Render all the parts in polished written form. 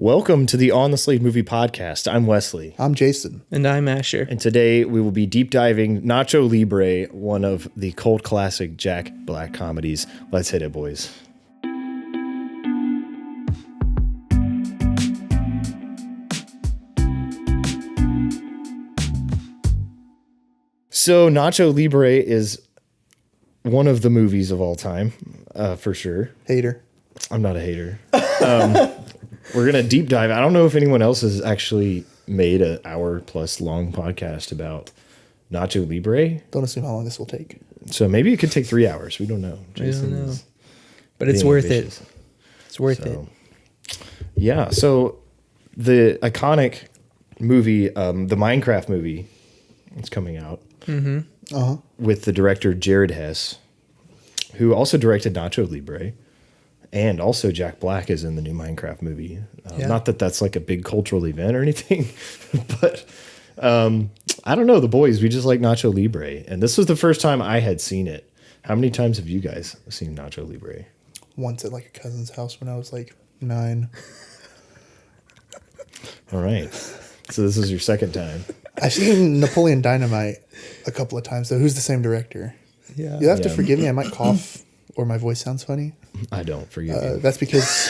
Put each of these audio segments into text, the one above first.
Welcome to the On the Slate Movie Podcast. I'm Wesley. I'm Jason. And I'm Asher. And today we will be deep diving Nacho Libre, one of the cult classic Jack Black comedies. Let's hit it, boys. So Nacho Libre is one of the movies of all time, for sure. Hater. I'm not a hater. We're going to deep dive. I don't know if anyone else has actually made an hour-plus long podcast about Nacho Libre. Don't assume how long this will take. So maybe it could take 3 hours. We don't know. We don't know. But it's worth it. It's worth it. Yeah. So the iconic movie, the Minecraft movie, is coming out with the director Jared Hess, who also directed Nacho Libre. And also Jack Black is in the new Minecraft movie. Not that that's like a big cultural event or anything, but I don't know. The boys, we just like Nacho Libre. And this was the first time I had seen it. How many times have you guys seen Nacho Libre? Once at like a cousin's house when I was like 9. All right. So this is your second time. I've seen Napoleon Dynamite a couple of times, though. Who's the same director? Yeah. You have to forgive me. I might cough or my voice sounds funny. I don't forgive you. That's because...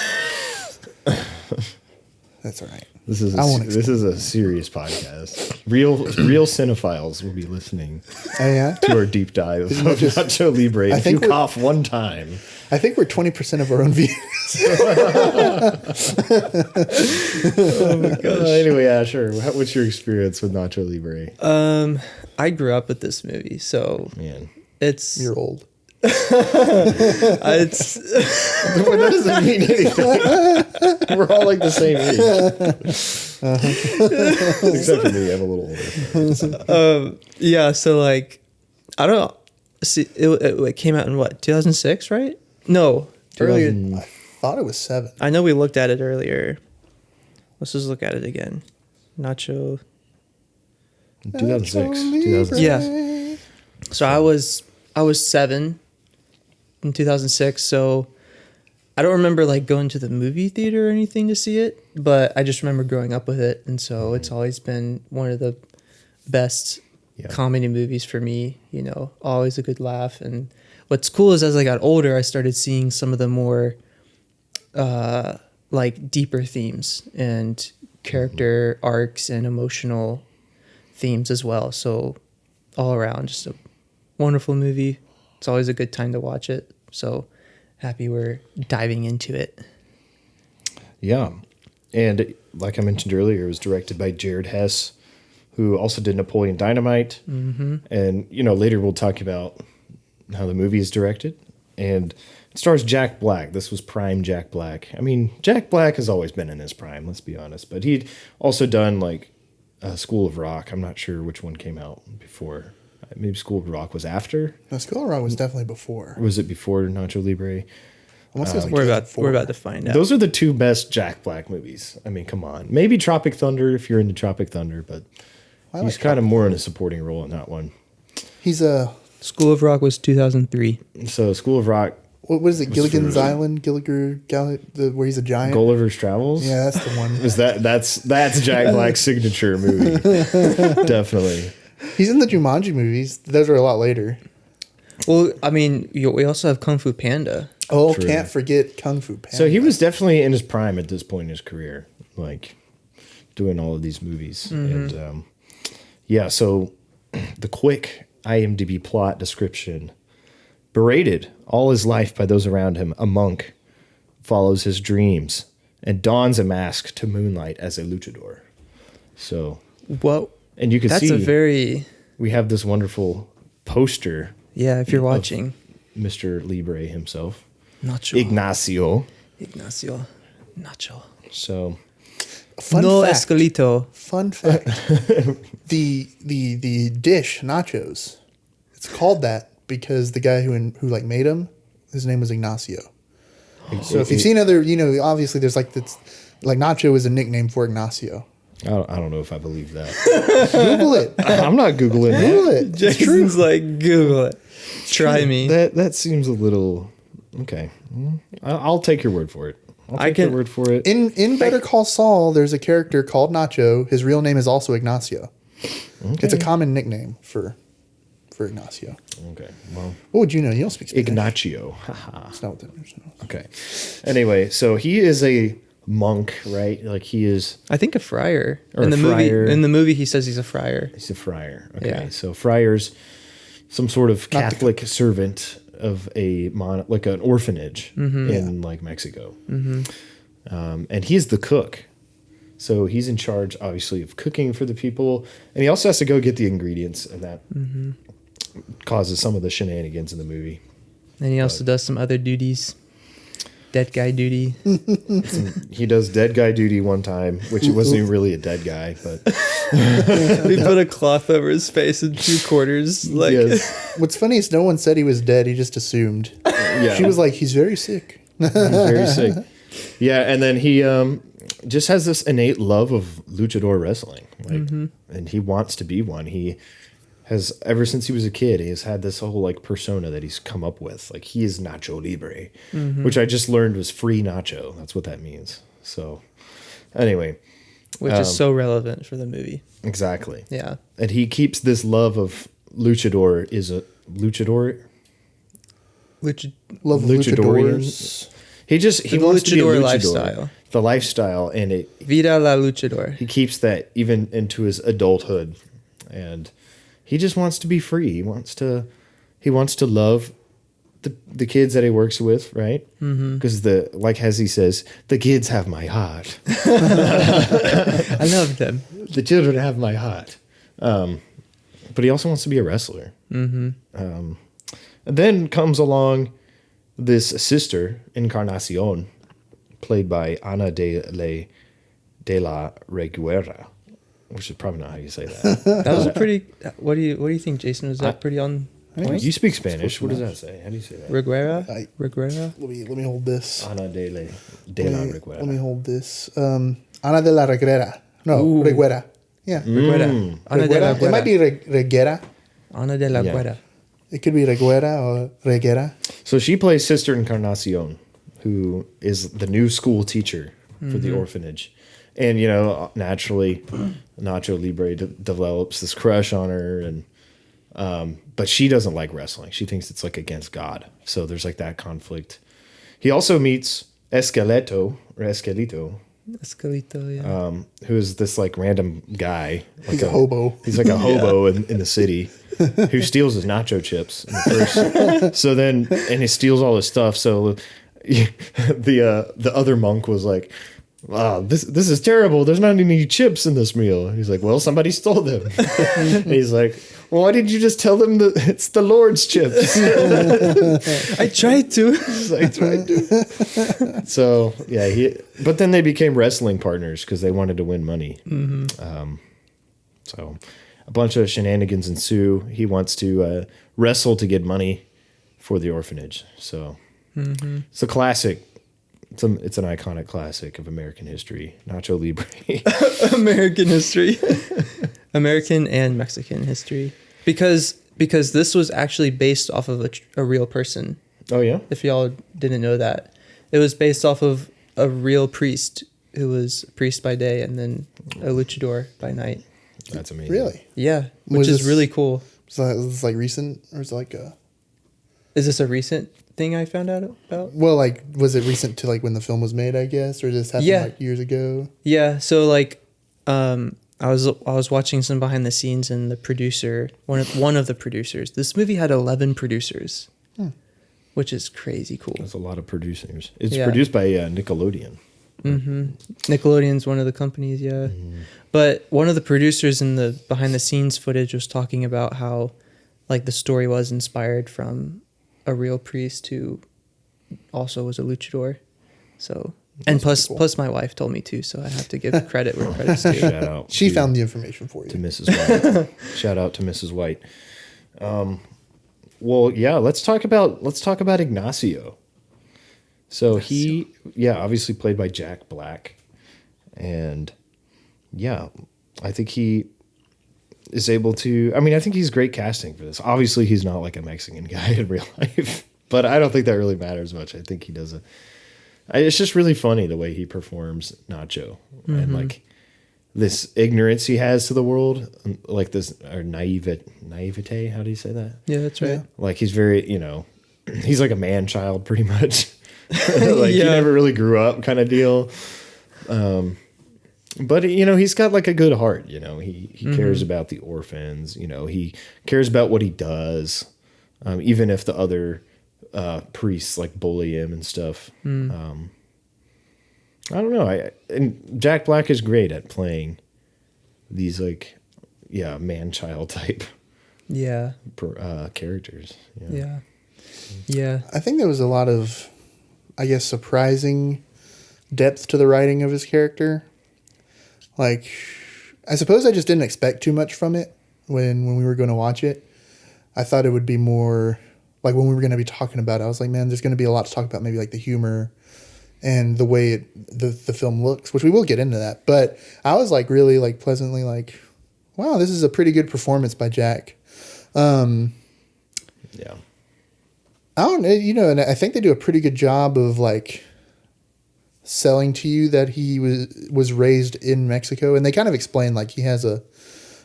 That's all right. This is a serious podcast. Real cinephiles will be listening to our deep dive of Nacho Libre. If you cough one time. I think we're 20% of our own views. Oh my gosh. Anyway, Asher, what's your experience with Nacho Libre? I grew up with this movie, so it's... You're old. It's That doesn't mean anything. We're all like the same age. Except for me, I'm a little older. yeah, so like I don't know. See, it came out in what, 2006, right? No, earlier. I thought it was 7. I know we looked at it earlier. Let's just look at it again. Nacho. 2006. Yeah. So I was 7 in 2006, so I don't remember like going to the movie theater or anything to see it, but I just remember growing up with it, and so it's always been one of the best comedy movies for me. You know, always a good laugh. And what's cool is as I got older, I started seeing some of the more like deeper themes and character arcs and emotional themes as well. So all around, just a wonderful movie. It's always a good time to watch it. So happy we're diving into it. Yeah. And like I mentioned earlier, it was directed by Jared Hess, who also did Napoleon Dynamite. Mm-hmm. And, you know, later we'll talk about how the movie is directed. And it stars Jack Black. This was prime Jack Black. I mean, Jack Black has always been in his prime, let's be honest. But he'd also done like School of Rock. I'm not sure which one came out before. Maybe School of Rock was after. No, School of Rock was definitely before. Was it before Nacho Libre? We're about to find out. Those are the two best Jack Black movies. I mean, come on. Maybe Tropic Thunder if you're into Tropic Thunder, but he's kind of more in a supporting role in that one. He's a... School of Rock was 2003. So School of Rock... What is it? Gilligan's Island? Where he's a giant? Gulliver's Travels? Yeah, that's the one. Is that's Jack Black's signature movie. Definitely. He's in the Jumanji movies. Those are a lot later. Well, I mean, we also have Kung Fu Panda. Oh, true. Can't forget Kung Fu Panda. So he was definitely in his prime at this point in his career, like doing all of these movies. Mm-hmm. And so the quick IMDb plot description: berated all his life by those around him, a monk follows his dreams and dons a mask to moonlight as a luchador. So, well, and you can see we have this wonderful poster. Yeah, if you're watching, Mr. Libre himself, Nacho. Ignacio, Nacho. So, fun fact. Escalito. Fun fact: the dish nachos, it's called that because the guy who like made them, his name was Ignacio. So if you've seen other, obviously there's like this, like Nacho is a nickname for Ignacio. I don't know if I believe that. Google it. I'm not Googling that. Google it. Jason's like, Google it. Try me. That seems a little... Okay. I'll take your word for it. I'll take your word for it. In Better Call Saul, there's a character called Nacho. His real name is also Ignacio. Okay. It's a common nickname for Ignacio. Okay. Well, what would you know? You don't speak Spanish. Ignacio. That's not what that is. Okay. Anyway, so he is a monk, right? Like he is. I think a friar. Or in the friar. movie. In the movie, he says he's a friar. He's a friar. Okay. Yeah. So friar's some sort of Catholic servant of like an orphanage in like Mexico. And he's the cook. So he's in charge, obviously, of cooking for the people. And he also has to go get the ingredients, and that causes some of the shenanigans in the movie. And he also does some other duties. Dead guy duty. He does dead guy duty one time, which wasn't even really a dead guy, but They put a cloth over his face in 2 quarters. Like, yes. What's funny is no one said he was dead. He just assumed. Yeah. She was like, he's very sick. He's very sick. Yeah, and then he just has this innate love of luchador wrestling, like, and he wants to be one. He has, ever since he was a kid, he has had this whole like persona that he's come up with. Like he is Nacho Libre, which I just learned was free nacho. That's what that means. So anyway, which is so relevant for the movie. Exactly. Yeah. And he keeps this love of luchador is a luchador. Love of luchadors. He wants to be a luchador. Lifestyle. The lifestyle, and Vida la luchador. He keeps that even into his adulthood, and he just wants to be free. He wants to love the kids that he works with, right? Because like as he says, the kids have my heart. I love them. The children have my heart. But he also wants to be a wrestler. And then comes along this sister, Encarnacion, played by Ana de la Reguera, which is probably not how you say that. That was a pretty. What do you think, Jason? Was that pretty on point? You speak Spanish. What does that say? How do you say that? Reguera. Let me hold this. Ana de la Reguera. Let me hold this. Ana de la Reguera. No, Reguera. Yeah. Reguera. Ana de la Guera. It might be Reguera. Ana de la Guera. It could be Reguera or Reguera. So she plays Sister Encarnacion, who is the new school teacher for the orphanage. And, naturally, Nacho Libre develops this crush on her. And but she doesn't like wrestling. She thinks it's like against God. So there's like that conflict. He also meets Esqueleto, yeah. Who is this like random guy. Like He's a hobo. He's like a hobo in the city who steals his nacho chips. In the first. So then, and he steals all his stuff. So the other monk was like, wow, this is terrible. There's not any chips in this meal. And he's like, well, somebody stole them. And he's like, well, why didn't you just tell them that it's the Lord's chips? I tried to. I tried to. So, yeah, but then they became wrestling partners because they wanted to win money. So a bunch of shenanigans ensue. He wants to wrestle to get money for the orphanage. So it's a classic. It's an iconic classic of American history. Nacho Libre. American history. American and Mexican history. Because this was actually based off of a real person. Oh, yeah? If y'all didn't know that. It was based off of a real priest who was a priest by day and then a luchador by night. That's amazing. Really? Yeah, which is really cool. So is this like recent, or is it like a... Is this a recent thing I found out about? Well, like, was it recent to like when the film was made, I guess, or did this happen like years ago? Yeah. So like, I was watching some behind the scenes, and the producer, one of the producers, this movie had 11 producers, which is crazy cool. That's a lot of producers. It's produced by Nickelodeon. Nickelodeon's one of the companies, yeah. But one of the producers in the behind the scenes footage was talking about how, like, the story was inspired from a real priest who also was a luchador. So, and plus my wife told me too, so I have to give credit where credit's due. Shout out. She found the information for you. To Mrs. White. Shout out to Mrs. White. Well, yeah, let's talk about Ignacio. So he obviously played by Jack Black. And yeah, I think he is able to, I think he's great casting for this. Obviously, he's not like a Mexican guy in real life, but I don't think that really matters much. I think he does It's just really funny the way he performs Nacho and like this ignorance he has to the world, like this or naivete. How do you say that? Yeah, that's right. Like he's very, he's like a man child pretty much. Like he never really grew up kind of deal. But he's got like a good heart. He cares about the orphans. He cares about what he does, even if the other priests like bully him and stuff. I don't know. And Jack Black is great at playing these like, man child type, characters. Yeah. I think there was a lot of, I guess, surprising depth to the writing of his character. Like, I suppose I just didn't expect too much from it when we were going to watch it. I thought it would be more like when we were going to be talking about it, I was like, man, there's going to be a lot to talk about, maybe like the humor and the way the film looks, which we will get into that. But I was like really like pleasantly like, wow, this is a pretty good performance by Jack. I don't know, and I think they do a pretty good job of like selling to you that he was raised in Mexico, and they kind of explain like he has a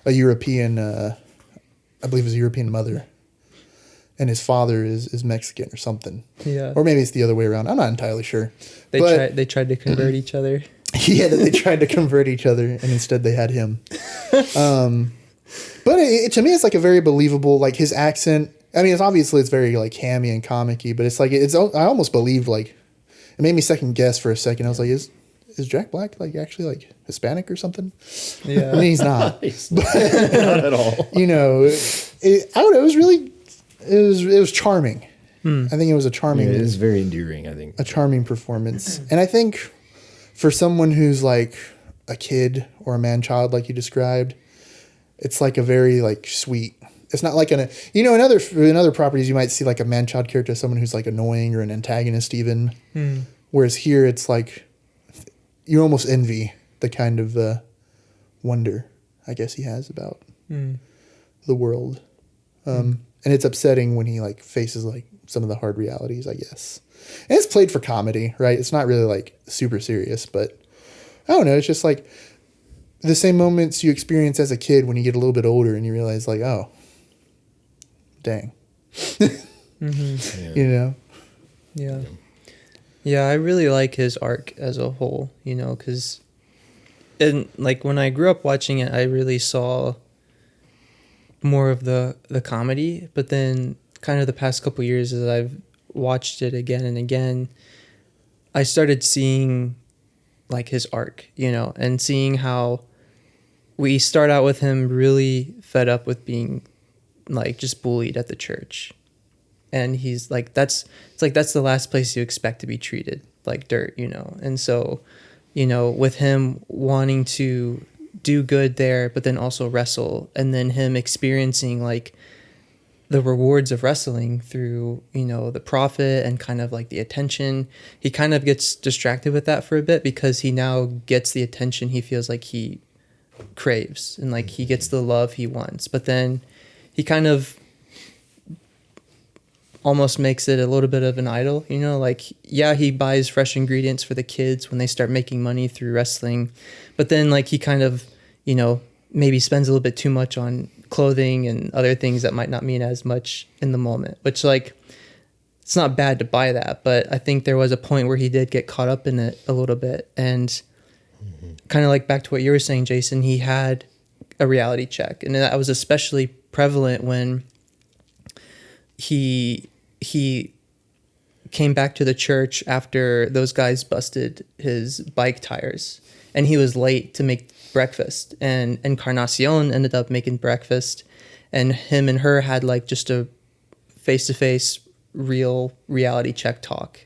European, I believe it's a European mother, and his father is Mexican or something. Yeah, or maybe it's the other way around. I'm not entirely sure. They tried to convert each other. Yeah, they tried to convert each other, and instead they had him. But to me, it's like a very believable, like his accent. I mean, it's very like hammy and comic-y, but it's like I almost believed, like it made me second guess for a second. I was like, is Jack Black like actually like Hispanic or something? Yeah, I mean he's not. Not at all. I don't know. It was charming. I think it was a charming. It is very endearing. I think a charming performance, and I think for someone who's like a kid or a man child, like you described, it's like a very like sweet. It's not like in other properties you might see like a man child character as someone who's like annoying or an antagonist even. Whereas here it's like you almost envy the kind of wonder I guess he has about the world. And it's upsetting when he like faces like some of the hard realities, I guess. And it's played for comedy, right? It's not really like super serious, but I don't know. It's just like the same moments you experience as a kid when you get a little bit older and you realize like, oh, dang. Yeah, I really like his arc as a whole, because like when I grew up watching it, I really saw more of the comedy, but then kind of the past couple years as I've watched it again and again, I started seeing like his arc, and seeing how we start out with him really fed up with being like just bullied at the church, and he's like that's the last place you expect to be treated like dirt, and so with him wanting to do good there but then also wrestle, and then him experiencing like the rewards of wrestling through the profit and kind of like the attention, he kind of gets distracted with that for a bit because he now gets the attention he feels like he craves, and like he gets the love he wants, but then he kind of almost makes it a little bit of an idol, like, yeah, he buys fresh ingredients for the kids when they start making money through wrestling, but then like he kind of, maybe spends a little bit too much on clothing and other things that might not mean as much in the moment, which like, it's not bad to buy that, but I think there was a point where he did get caught up in it a little bit, and kind of like back to what you were saying, Jason, he had a reality check, and that was especially prevalent when he came back to the church after those guys busted his bike tires, and he was late to make breakfast, and Encarnacion ended up making breakfast, and him and her had like just a face-to-face real reality check talk,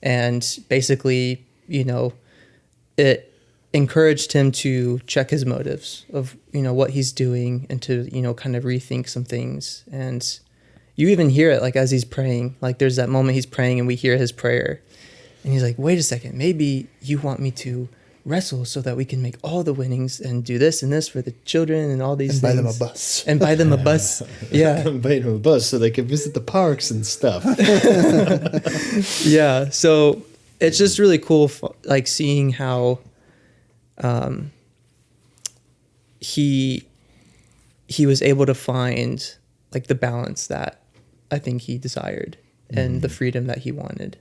and basically it encouraged him to check his motives of what he's doing, and to kind of rethink some things. And you even hear it like as he's praying, like there's that moment he's praying and we hear his prayer, and he's like, wait a second, maybe you want me to wrestle so that we can make all the winnings and do this and this for the children and all these things. Buy them a bus. And buy them a bus. Yeah. Buy them a bus so they can visit the parks and stuff. Yeah. So it's just really cool, like seeing how he was able to find like the balance that I think he desired and the freedom that he wanted.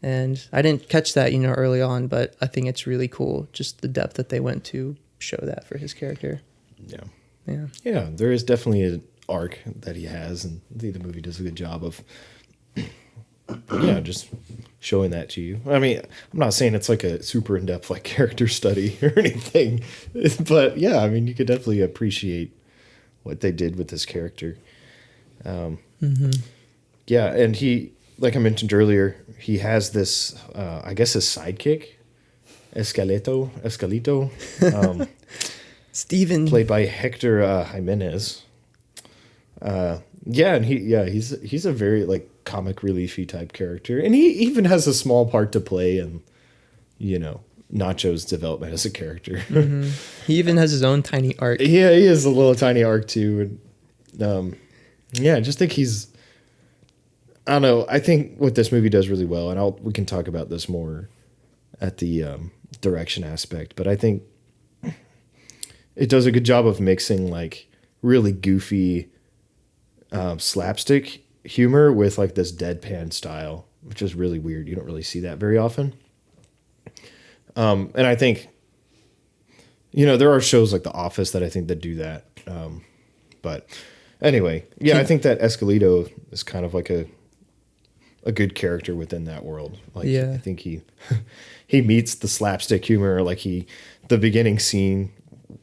And I didn't catch that, early on, but I think it's really cool, just the depth that they went to show that for his character. Yeah. There is definitely an arc that he has, and I think the movie does a good job of just showing that to you. I mean, I'm not saying it's like a super in-depth like character study or anything, but yeah, I mean, you could definitely appreciate what they did with this character. Yeah, and he, like I mentioned earlier, he has this, I guess, his sidekick, Escalito, Steven, played by Hector Jimenez. And he's a very like comic reliefy type character, and he even has a small part to play in, Nacho's development as a character. He even has his own tiny arc. Yeah, he has a little tiny arc too, and I just think he's. I don't know. I think what this movie does really well, and we can talk about this more at the direction aspect, but I think it does a good job of mixing like really goofy slapstick humor with like this deadpan style, which is really weird. You don't really see that very often. And I think, there are shows like The Office that I think that do that. But anyway, I think that Escalito is kind of like a good character within that world. Like, I think he meets the slapstick humor, like the beginning scene.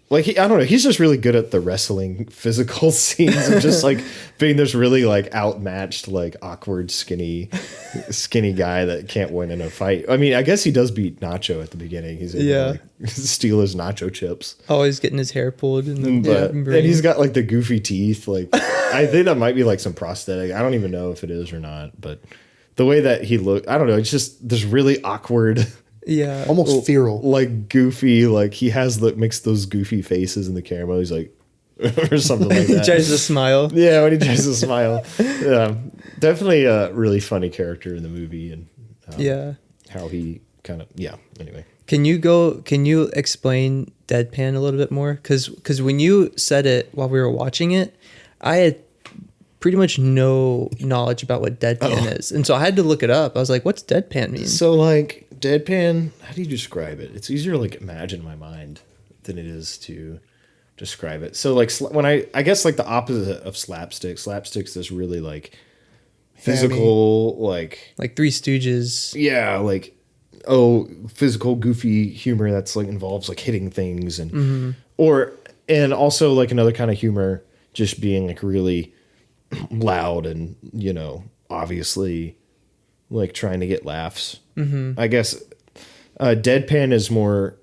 Like, I don't know, he's just really good at the wrestling physical scenes of just like being this really like outmatched, like awkward, skinny guy that can't win in a fight. I mean, I guess he does beat Nacho at the beginning. He's able to like, steal his nacho chips. Always getting his hair pulled. And he's got like the goofy teeth. Like, I think that might be like some prosthetic. I don't even know if it is or not, but the way that he looked, I don't know. It's just this really awkward, almost feral, like goofy. Like he makes those goofy faces in the camera. He's like, or something like that. He tries to smile. Yeah, when he tries to smile. Yeah, definitely a really funny character in the movie, and how he kind of Anyway, can you explain deadpan a little bit more? Because when you said it while we were watching it, I had pretty much no knowledge about what deadpan is. And so I had to look it up. I was like, what's deadpan mean? So like deadpan, how do you describe it? It's easier to like imagine in my mind than it is to describe it. So like when I guess like the opposite of slapstick's this really like physical, like Three Stooges. Yeah, like physical goofy humor that's like involves like hitting things and and also like another kind of humor just being like really loud and obviously like trying to get laughs. I guess deadpan is more,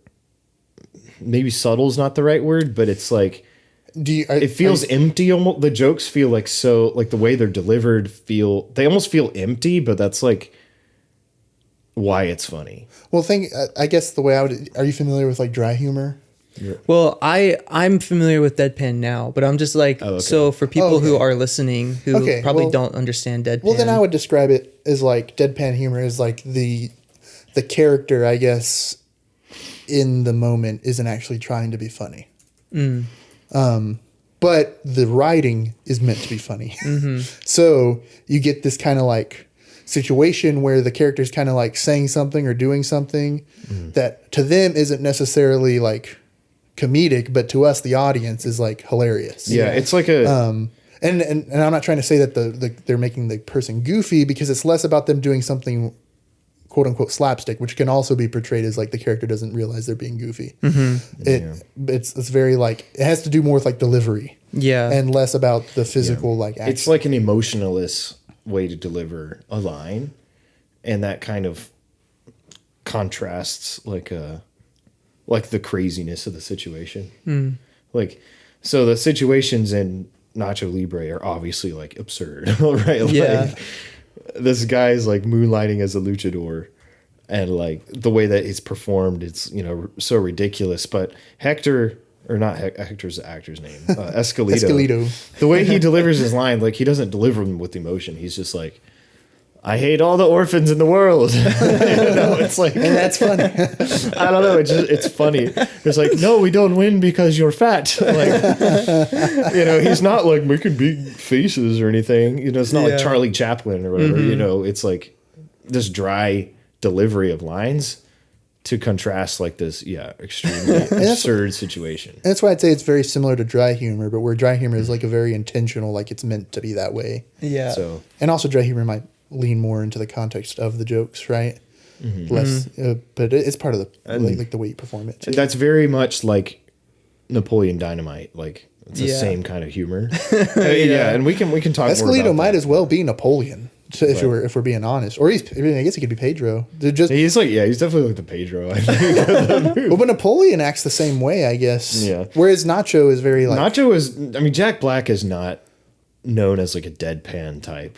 maybe subtle is not the right word, but it's like it feels empty. Almost the jokes feel like so like the way they're delivered they almost feel empty, but that's like why it's funny. Well, I guess the way are you familiar with like dry humor? Yeah. Well, I'm familiar with deadpan now, but I'm just like, so for people who are listening who probably don't understand deadpan. Well, then I would describe it as like deadpan humor is like the character, I guess, in the moment isn't actually trying to be funny. But the writing is meant to be funny. So you get this kind of like situation where the character's kind of like saying something or doing something that to them isn't necessarily like comedic, but to us, the audience, is like hilarious. Yeah, it's like a and I'm not trying to say that they're making the person goofy, because it's less about them doing something quote unquote slapstick, which can also be portrayed as like the character doesn't realize they're being goofy. It's very like it has to do more with like delivery, and less about the physical like action. It's like an emotionless way to deliver a line, and that kind of contrasts like the craziness of the situation. Like, so the situations in Nacho Libre are obviously like absurd, right? Like, this guy's like moonlighting as a luchador, and like the way that it's performed, it's so ridiculous. But Hector's the actor's name, Escalito. Escalito. The way he delivers his line, like he doesn't deliver them with emotion. He's just like, I hate all the orphans in the world. It's like, And that's funny. I don't know. It's funny. It's like, no, we don't win because you're fat. Like, he's not like making big faces or anything. It's not like Charlie Chaplin or whatever. It's like this dry delivery of lines to contrast like this, extremely absurd situation. And that's why I'd say it's very similar to dry humor, but where dry humor is like a very intentional, like it's meant to be that way. Yeah. So, and also dry humor might lean more into the context of the jokes, right? Less, but it's part of the like the way you perform it too. That's very much like Napoleon Dynamite. Like it's the same kind of humor. And we can talk. Escalito more about might that. as well be Napoleon, if we're being honest, or I guess he could be Pedro. He's definitely like the Pedro. I think. Well, but Napoleon acts the same way, I guess. Yeah. Whereas Nacho is very like Jack Black is not known as like a deadpan type.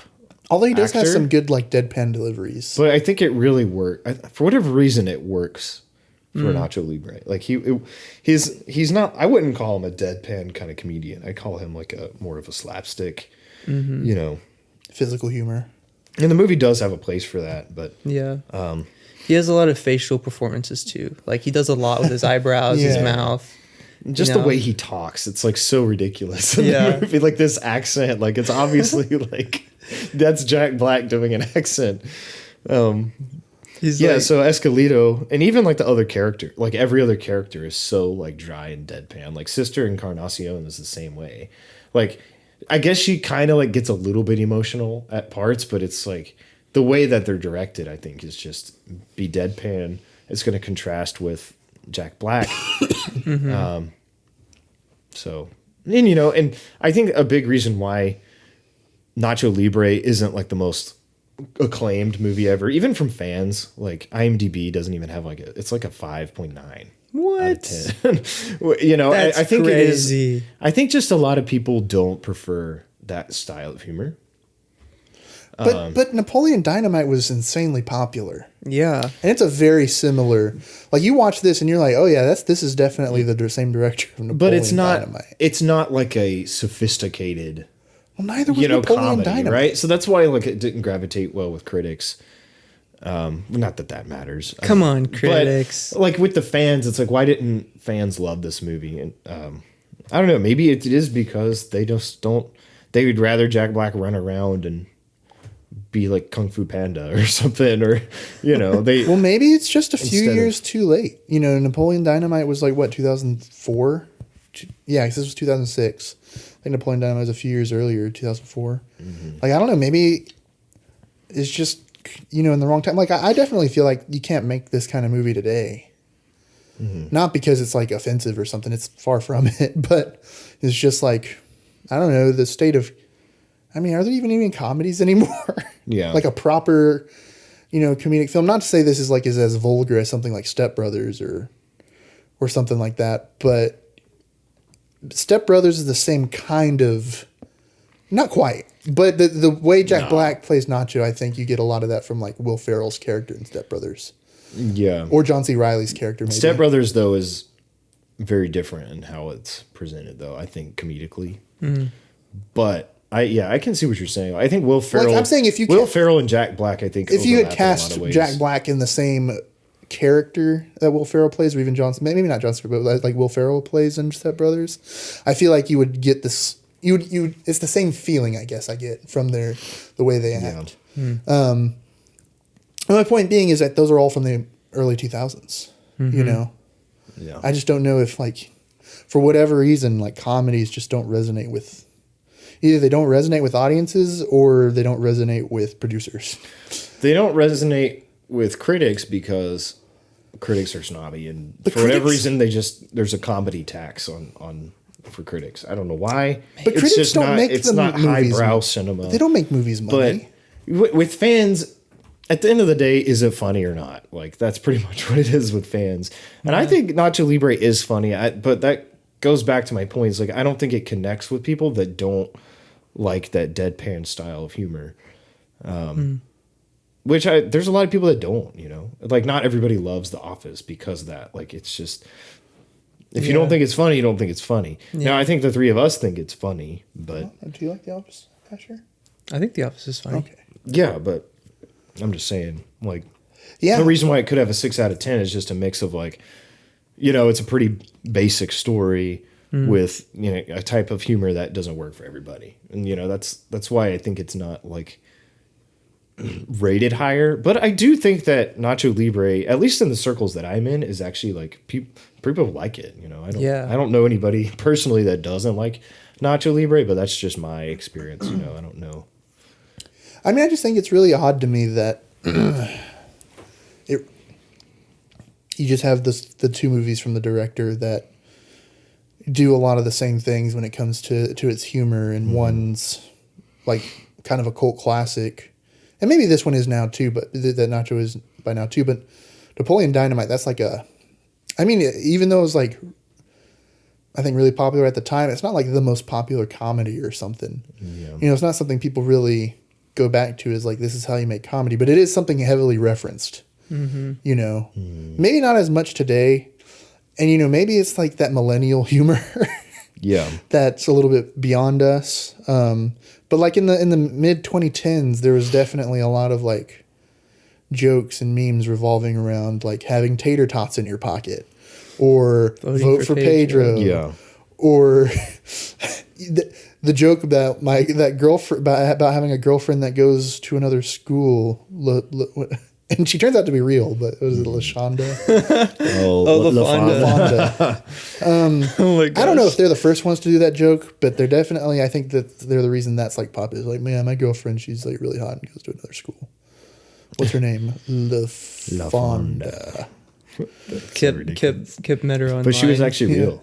Although he does have actor. some good like deadpan deliveries. But I think it really works. For whatever reason, it works for Nacho Libre. Like he's not. I wouldn't call him a deadpan kind of comedian. I call him like a more of a slapstick. Physical humor. And the movie does have a place for that, but Yeah. He has a lot of facial performances too. Like he does a lot with his eyebrows, his mouth. just the way he talks, it's like so ridiculous in the movie. Like this accent, like it's obviously like that's Jack Black doing an accent. So Escalito, and even like the other character, like every other character is so like dry and deadpan. Like Sister Encarnacion is the same way. Like I guess she kind of like gets a little bit emotional at parts, but it's like the way that they're directed, I think, is just be deadpan. It's going to contrast with Jack Black. So, and and I think a big reason why Nacho Libre isn't like the most acclaimed movie ever, even from fans, like IMDb doesn't even have it's like a 5.9. What? Out of 10. That's I think crazy. it is. I think just a lot of people don't prefer that style of humor. But Napoleon Dynamite was insanely popular. Yeah. And it's a very similar, like you watch this and you're like, oh yeah, this is definitely the same director of Napoleon But it's not. Dynamite. It's not like a sophisticated, Well, neither was Napoleon comedy, Dynamite. right? So that's why it didn't gravitate well with critics. Not that matters. Come on, critics. But, like with the fans, it's like, why didn't fans love this movie? And I don't know. Maybe it is because they just don't. They would rather Jack Black run around and be like Kung Fu Panda or something, or they. Well, maybe it's just a few years too late. Napoleon Dynamite was like what 2004. Yeah, because this was 2006. I think Napoleon Dynamite was a few years earlier, 2004. Like I don't know. Maybe it's just in the wrong time. Like I definitely feel like you can't make this kind of movie today. Not because it's like offensive or something. It's far from it, but it's just like I don't know the state of. I mean, are there even comedies anymore? Yeah. Like a proper, comedic film. Not to say this is as vulgar as something like Step Brothers or something like that, but Step Brothers is the same kind of, not quite, but the way Jack Black plays Nacho, I think you get a lot of that from like Will Ferrell's character in Step Brothers. Yeah. Or John C. Reilly's character. Maybe. Step Brothers though is very different in how it's presented though. I think comedically, but. I can see what you're saying. I think Will Ferrell. Like I'm saying Will Ferrell and Jack Black, I think if you had overlap in a lot cast of ways. Jack Black in the same character that Will Ferrell plays, or even Johnson, maybe not Johnson, but like Will Ferrell plays in Step Brothers, I feel like you would get this. You would. It's the same feeling, I guess, I get from the way they act. And my point being is that those are all from the early 2000s. Yeah. I just don't know if for whatever reason, comedies just don't resonate with. Either they don't resonate with audiences or they don't resonate with producers. They don't resonate with critics because critics are snobby, and for whatever reason, there's a comedy tax on for critics. I don't know why. But it's critics just don't not. make It's the not movies. highbrow cinema. They don't make movies money. But with fans, at the end of the day, is it funny or not? That's pretty much what it is with fans. And I think Nacho Libre is funny. But that goes back to my point. It's I don't think it connects with people that don't like that deadpan style of humor, which there's a lot of people that don't, not everybody loves The Office because of that. It's just, if you don't think it's funny, you don't think it's funny. Now, I think the three of us think it's funny, but Do you like The Office, Asher? I think The Office is funny. Okay. yeah, but I'm just saying, like, Yeah. the reason why it could have a 6 out of 10 is just a mix of like, you know, it's a pretty basic story with, you know, a type of humor that doesn't work for everybody. And, you know, that's why I think it's not like rated higher. But I do think that Nacho Libre, at least in the circles that I'm in, is actually like people like it. You know, I don't know anybody personally that doesn't like Nacho Libre, but that's just my experience. You know, I don't know. I mean, I just think it's really odd to me that you just have the two movies from the director that do a lot of the same things when it comes to its humor, and one's like kind of a cult classic, and maybe this one is now too, but that Nacho is by now too. But Napoleon Dynamite, that's like I mean, even though it was like, I think really popular at the time, it's not like the most popular comedy or something. Yeah. You know, it's not something people really go back to as like, this is how you make comedy, but it is something heavily referenced. You know, maybe not as much today. And, you know, maybe it's like that millennial humor. Yeah. That's a little bit beyond us. But like in the mid 2010s, there was definitely a lot of like jokes and memes revolving around like having tater tots in your pocket, or vote for Pedro. Yeah. Or the joke about that girlfriend, about having a girlfriend that goes to another school. And she turns out to be real, but it was LaShonda. LaFonda. Oh my gosh. I don't know if they're the first ones to do that joke, but they're definitely, I think that they're the reason that's like popular. Like, man, my girlfriend, she's like really hot and goes to another school. What's her name? LaFonda. Kip met her online. But she was actually real.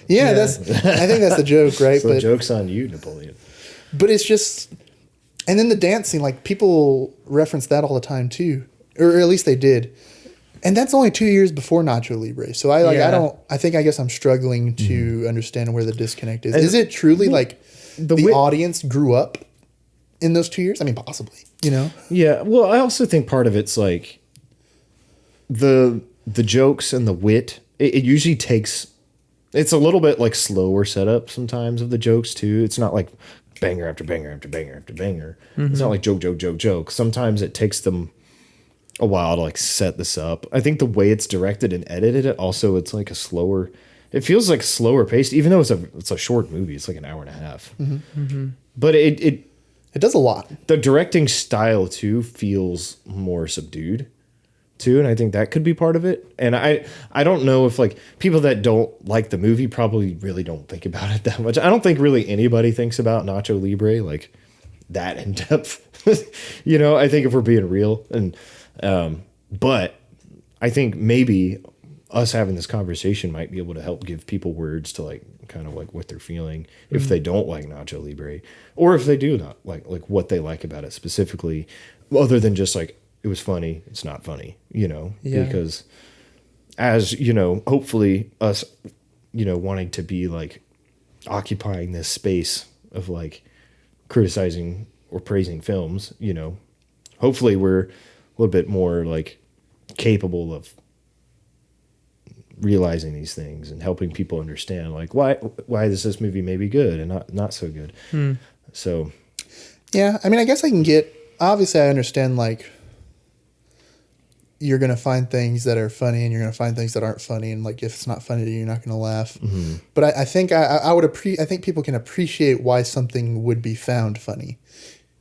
Yeah, I think that's the joke, right? So joke's on you, Napoleon. But it's just, and then the dancing, like people reference that all the time too. Or at least they did. And that's only 2 years before Nacho Libre. So I guess I'm struggling to understand where the disconnect is. And is it truly like the audience grew up in those 2 years? I mean, possibly, you know? Yeah. Well, I also think part of it's like the jokes and the wit, it usually takes, it's a little bit like slower setup sometimes of the jokes too. It's not like banger after banger after banger after banger. It's not like joke. Sometimes it takes them a while to like set this up. I think the way it's directed and edited, it's like it feels like slower paced, even though it's a short movie. It's like an hour and a half. But it does a lot. The directing style too feels more subdued too, and I think that could be part of it. And I don't know if like people that don't like the movie probably really don't think about it that much. I don't think really anybody thinks about Nacho Libre like that in depth. You know, I think if we're being real, and but I think maybe us having this conversation might be able to help give people words to like kind of like what they're feeling if they don't like Nacho Libre, or if they do not like what they like about it specifically, other than just like it was funny, it's not funny, you know. Because as you know, hopefully us, you know, wanting to be like occupying this space of like criticizing or praising films, you know, hopefully we're a little bit more like capable of realizing these things and helping people understand like why is this movie maybe good and not so good. So yeah, I mean, I guess I can get, obviously I understand like you're gonna find things that are funny and you're gonna find things that aren't funny, and like if it's not funny to you, you're not gonna laugh. But I think I think people can appreciate why something would be found funny.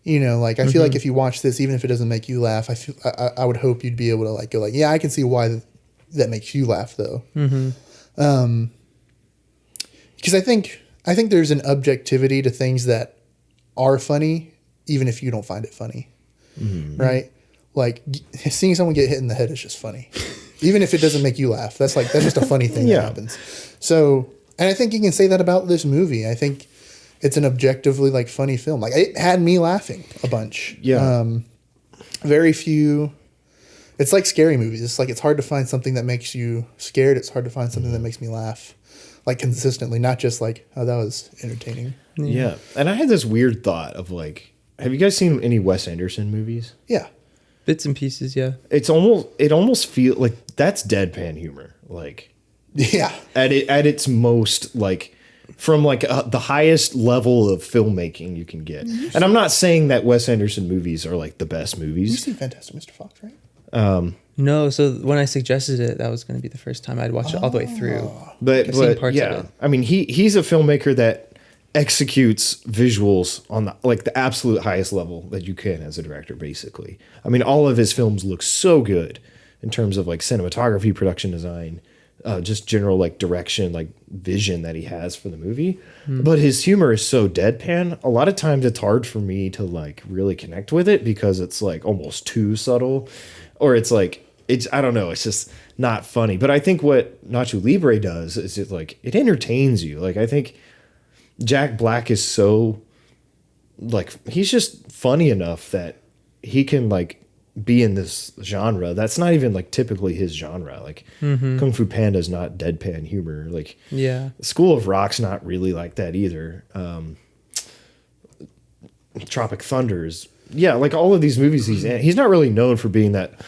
You know, like I feel like if you watch this, even if it doesn't make you laugh, I would hope you'd be able to like go like, yeah, I can see why that makes you laugh though. Because I think there's an objectivity to things that are funny, even if you don't find it funny, right? Like seeing someone get hit in the head is just funny, even if it doesn't make you laugh. That's just a funny thing that happens. So, and I think you can say that about this movie. I think it's an objectively like funny film. Like it had me laughing a bunch. Yeah. Very few. It's like scary movies. It's like it's hard to find something that makes you scared. It's hard to find something that makes me laugh, like consistently, not just like, oh, that was entertaining. Yeah. And I had this weird thought of like, have you guys seen any Wes Anderson movies? Yeah. Bits and pieces, yeah. It almost feels like that's deadpan humor. Like, yeah. At its most, like, from like the highest level of filmmaking you can get. And I'm not saying that Wes Anderson movies are like the best movies. You've seen Fantastic Mr. Fox, right? No, so when I suggested it, that was going to be the first time I'd watch it all the way through. But I've seen parts yeah, of it. I mean, he's a filmmaker that executes visuals on the absolute highest level that you can as a director, basically. I mean, all of his films look so good in terms of like cinematography, production design, just general like direction, like vision that he has for the movie. But his humor is so deadpan. A lot of times it's hard for me to like really connect with it because it's like almost too subtle, or it's like, I don't know, it's just not funny. But I think what Nacho Libre does is it entertains you. Like, I think Jack Black is so like, he's just funny enough that he can like be in this genre that's not even like typically his genre. Like Kung Fu Panda is not deadpan humor. Like School of Rock's not really like that either. Tropic Thunder is like all of these movies he's not really known for being that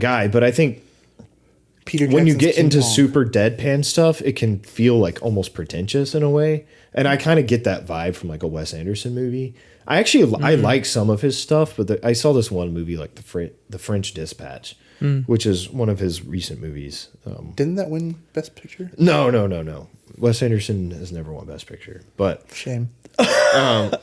guy. But I think when you get into super deadpan stuff, it can feel like almost pretentious in a way. And I kind of get that vibe from like a Wes Anderson movie. I like some of his stuff, but I saw this one movie like the French Dispatch, which is one of his recent movies. Didn't that win Best Picture? No. Wes Anderson has never won Best Picture, but shame. The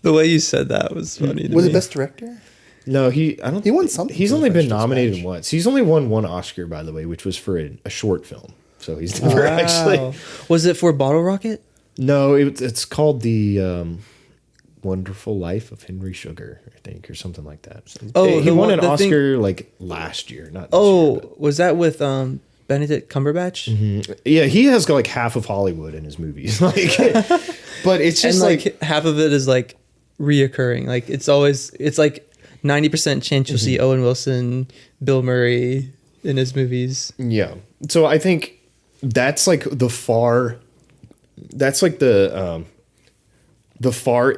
way you said that was funny. Was it Best Director? No, he won something. He's only been nominated once. He's only won one Oscar, by the way, which was for a short film. So he's never actually. Was it for Bottle Rocket? No, it's called The Wonderful Life of Henry Sugar, I think, or something like that. Oh, he won an Oscar like last year, not this year. But. Was that with Benedict Cumberbatch? Mm-hmm. Yeah, he has like half of Hollywood in his movies. Like, but it's just and like half of it is like reoccurring. Like it's like 90% chance you'll see Owen Wilson, Bill Murray in his movies. Yeah. So I think that's like the far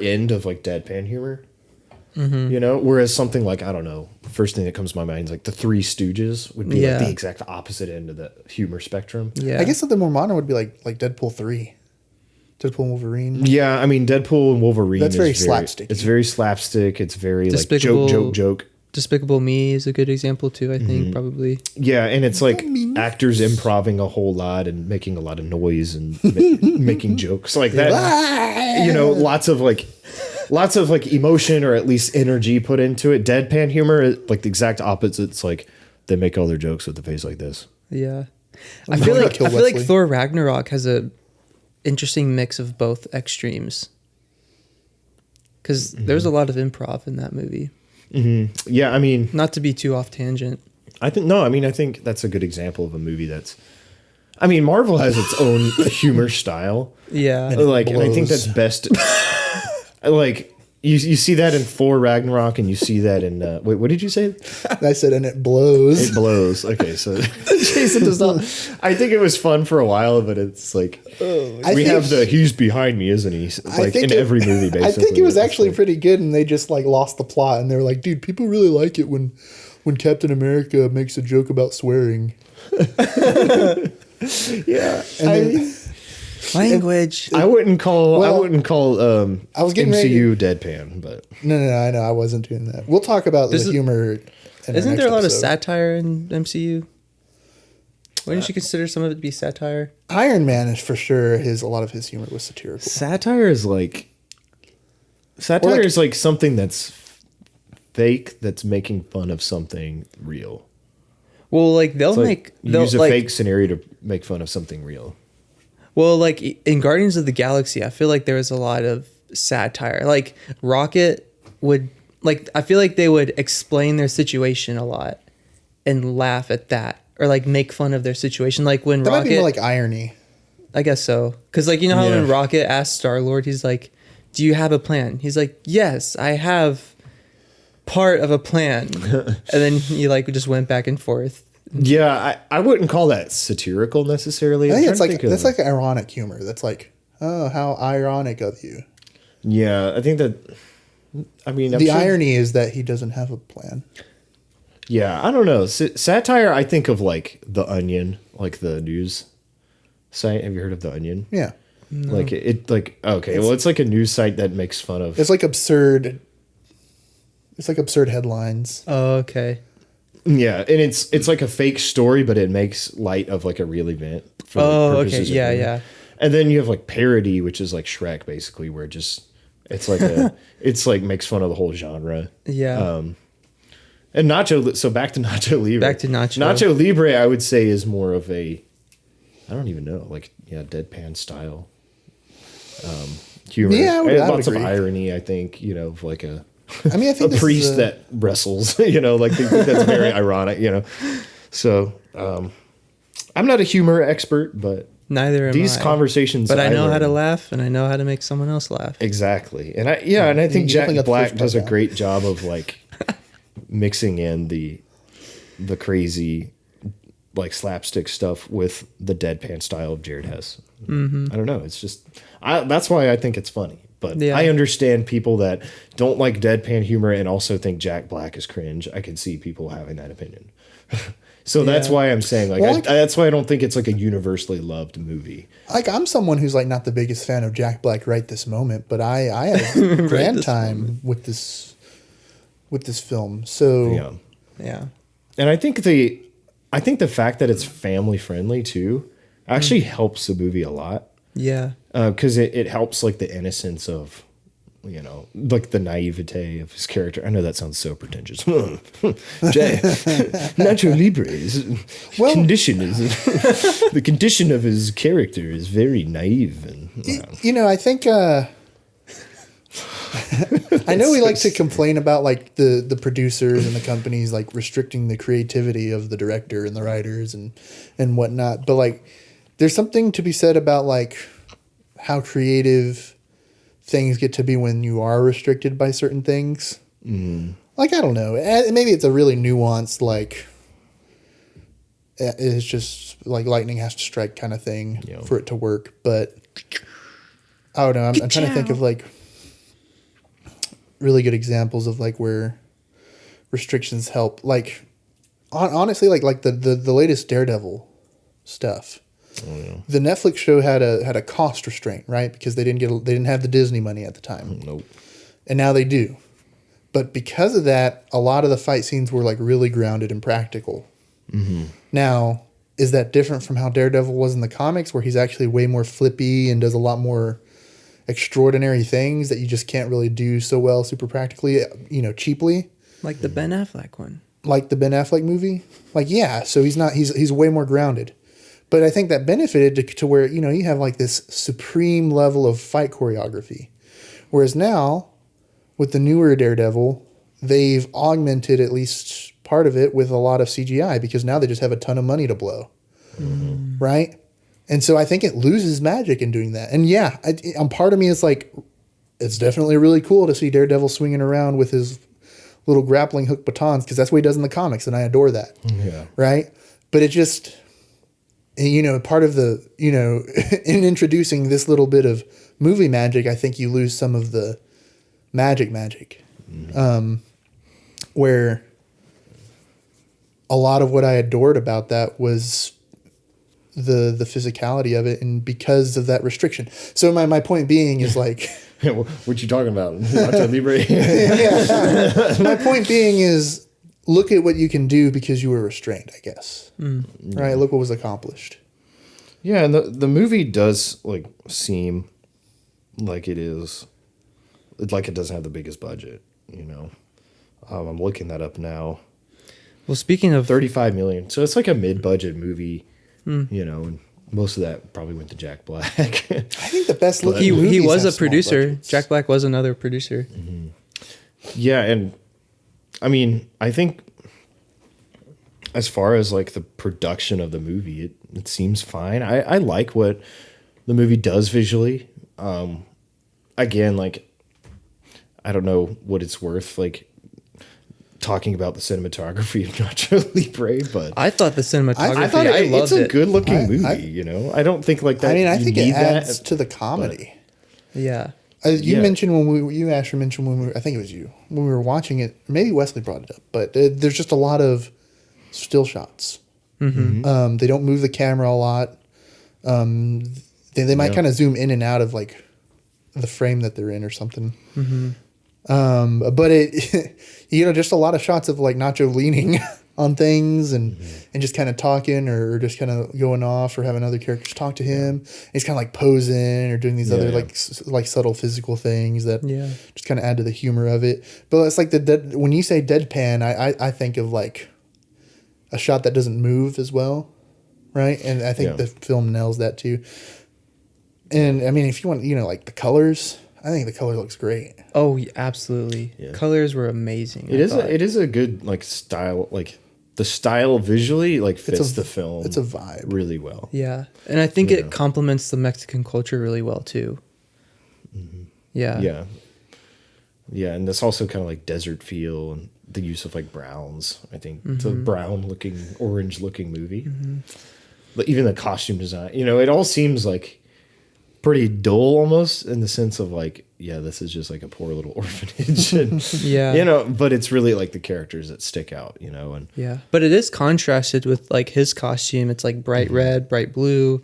end of like deadpan humor. You know, whereas something like, I don't know, the first thing that comes to my mind is like the Three Stooges would be like the exact opposite end of the humor spectrum. Yeah. I guess something more modern would be like Deadpool 3. Deadpool and Wolverine. Yeah, I mean Deadpool and Wolverine. That's very slapstick. It's very slapstick. It's very like joke. Despicable Me is a good example too. I think probably. Yeah, and it's like actors improvising a whole lot and making a lot of noise and making jokes like that. You know, lots of like emotion or at least energy put into it. Deadpan humor, like the exact opposite. It's like they make all their jokes with a face like this. Yeah, I feel like Thor Ragnarok has a interesting mix of both extremes because there's a lot of improv in that movie. Yeah, I mean, not to be too off tangent. I think that's a good example of a movie that's. I mean, Marvel has its own humor style. Yeah, and I think that's best. Like you see that in Thor Ragnarok, and you see that in wait, what did you say? I said, and it blows. It blows. Okay, so Jason does not. I think it was fun for a while, but it's like he's behind me, isn't he? Like in every movie, basically. I think it was actually pretty good, and they just like lost the plot, and they were like, "Dude, people really like it when Captain America makes a joke about swearing." Yeah, language. I wouldn't call I was getting MCU ready deadpan, but no, I know I wasn't doing that. We'll talk about the humor. Isn't there a lot of satire in MCU? Wouldn't you consider some of it to be satire? Iron Man is for sure. A lot of his humor was satirical. Satire is like something that's fake that's making fun of something real. Well, like they'll use a fake scenario to make fun of something real. Well, like in Guardians of the Galaxy, I feel like there was a lot of satire. Like Rocket would, like, I feel like they would explain their situation a lot and laugh at that, or like make fun of their situation. Like when that Rocket, might be more like irony. I guess so, because like you know how when Rocket asked Star-Lord, he's like, "Do you have a plan?" He's like, "Yes, I have part of a plan," and then he like just went back and forth. Yeah, I wouldn't call that satirical necessarily. I think it's like that's like ironic humor. That's like, oh, how ironic of you. Yeah, I think that. I mean, the irony is that he doesn't have a plan. Yeah, I don't know. Satire, I think of like The Onion, like the news site? Have you heard of The Onion? Yeah. No. Like okay, well, it's like a news site that makes fun of. It's like absurd. It's like absurd headlines. Oh, okay. Yeah, and it's like a fake story, but it makes light of like a real event. For Okay. Yeah, humor. yeah. And then you have like parody, which is like Shrek, basically, where it's like makes fun of the whole genre. Yeah. And Nacho. So back to Nacho Libre. Back to Nacho. Nacho Libre, I would say, is more of a, I don't even know, like deadpan style humor. Yeah, And I would lots agree. of irony. I think of like a. I mean, I think a priest that wrestles, like that's very ironic, So I'm not a humor expert, but Neither am these I. conversations. But I know how to learn. laugh, and I know how to make someone else laugh. Exactly, and I think You Jack definitely got the Black first does a part down. great job of like mixing in the crazy like slapstick stuff with the deadpan style of Jared Hess. Mm-hmm. I don't know. It's just that's why I think it's funny. But Yeah. I understand people that don't like deadpan humor and also think Jack Black is cringe. I can see people having that opinion. So that's Yeah. why I'm saying that's why I don't think it's like a universally loved movie. Like, I'm someone who's like not the biggest fan of Jack Black right this moment, but I had a grand time with this film. So Yeah. Yeah. And I think the fact that it's family friendly too actually helps the movie a lot. Yeah. Because it helps like the innocence of, like the naivete of his character. I know that sounds so pretentious. Nacho Libre's condition is the condition of his character is very naive and. I think I know we like to complain about like the producers and the companies like restricting the creativity of the director and the writers and whatnot, but like there's something to be said about like how creative things get to be when you are restricted by certain things. Mm. Like, I don't know. Maybe it's a really nuanced, like, it's just like lightning has to strike kind of thing for it to work. But I don't know. I'm trying to think of like really good examples of like where restrictions help. Like, honestly, like the latest Daredevil stuff. Oh, yeah. The Netflix show had a cost restraint, right? Because they didn't have the Disney money at the time. Nope. And now they do. But because of that, a lot of the fight scenes were like really grounded and practical. Mm-hmm. Now, is that different from how Daredevil was in the comics, where he's actually way more flippy and does a lot more extraordinary things that you just can't really do so well super practically, cheaply? Like the Ben Affleck one. Like the Ben Affleck movie? Like, yeah. So he's way more grounded. But I think that benefited to where, you have like this supreme level of fight choreography. Whereas now, with the newer Daredevil, they've augmented at least part of it with a lot of CGI because now they just have a ton of money to blow. Mm-hmm. Right? And so I think it loses magic in doing that. And yeah, part of me is like, it's definitely really cool to see Daredevil swinging around with his little grappling hook batons because that's what he does in the comics, and I adore that. Yeah. Right? But it just... part of the, in introducing this little bit of movie magic, I think you lose some of the magic. Mm-hmm. Where a lot of what I adored about that was the physicality of it, and because of that restriction. So my point being is like... What you talking about? Nacho Libre? Yeah. My point being is... Look at what you can do because you were restrained, I guess. Mm. Right? Look what was accomplished. Yeah, and the movie does like seem like it is, like it doesn't have the biggest budget. I'm looking that up now. Well, speaking of 35 million, so it's like a mid-budget movie. And most of that probably went to Jack Black. I think the best looking he was have a producer. budgets. Jack Black was another producer. Mm-hmm. Yeah, and I mean, I think as far as like the production of the movie, it seems fine. I like what the movie does visually. Again, like, I don't know what it's worth, like, talking about the cinematography of Nacho Libre, but I thought the cinematography, I thought loved it's a it. good-looking movie, I don't think like that. I mean, I think it adds that, to the comedy. Yeah. You mentioned you Asher mentioned when I think it was you, when we were watching it, maybe Wesley brought it up, but there's just a lot of still shots. Mm-hmm. They don't move the camera a lot. They might kind of zoom in and out of like the frame that they're in or something. But it, just a lot of shots of like Nacho leaning on things and just kind of talking or just kind of going off or having other characters talk to him. And he's kind of like posing or doing these other like subtle physical things that just kind of add to the humor of it. But it's like when you say deadpan, I think of like a shot that doesn't move as well. Right. And I think the film nails that too. And I mean, if you want, like the colors, I think the color looks great. Oh, absolutely. Yeah. Colors were amazing. It is a good like style, like the style visually like fits the film. It's a vibe really well. Yeah. And I think it complements the Mexican culture really well too. Yeah. Yeah. Yeah. And that's also kind of like desert feel and the use of like browns. I think it's a brown looking, orange looking movie. But even the costume design, it all seems like pretty dull almost in the sense of like, this is just like a poor little orphanage. And, but it's really like the characters that stick out, and but it is contrasted with like his costume. It's like bright red, bright blue,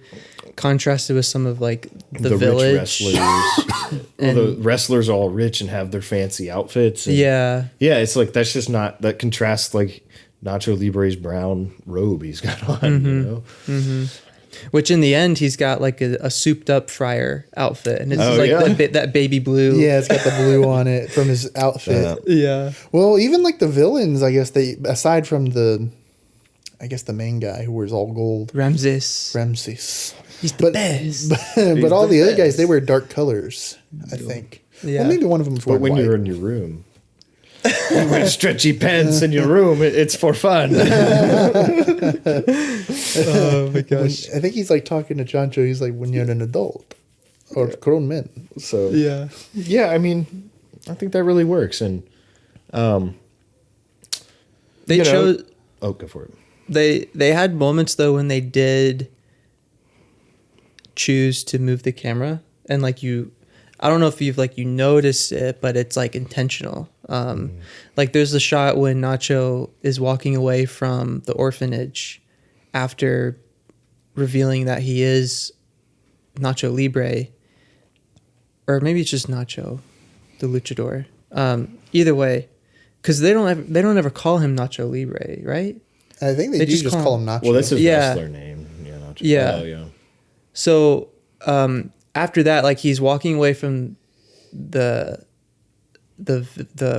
contrasted with some of like the village rich wrestlers. The wrestlers are all rich and have their fancy outfits. And it's like, that's just not, that contrasts like Nacho Libre's brown robe he's got on, Which in the end, he's got like a souped up friar outfit. And it's that baby blue. Yeah, it's got the blue on it from his outfit. Well, even like the villains, I guess aside from the main guy who wears all gold. Ramses. He's the best. But all the other guys, they wear dark colors, I think. Yeah. Well, maybe one of them. But when you're in your room. You wear stretchy pants in your room. It's for fun. Oh my gosh! I think he's like talking to Chancho. He's like, when you're an adult or grown men. So yeah. I mean, I think that really works. And they chose. Oh, go for it. They had moments though when they did choose to move the camera, and like I don't know if you've like noticed it, but it's like intentional. Like there's a shot when Nacho is walking away from the orphanage after revealing that he is Nacho Libre, or maybe it's just Nacho, the luchador. Either way, because they don't ever call him Nacho Libre, right? I think they do just call him Nacho. Well, that's his wrestler name. Yeah, Nacho. Yeah. Oh, yeah. So after that, like he's walking away from the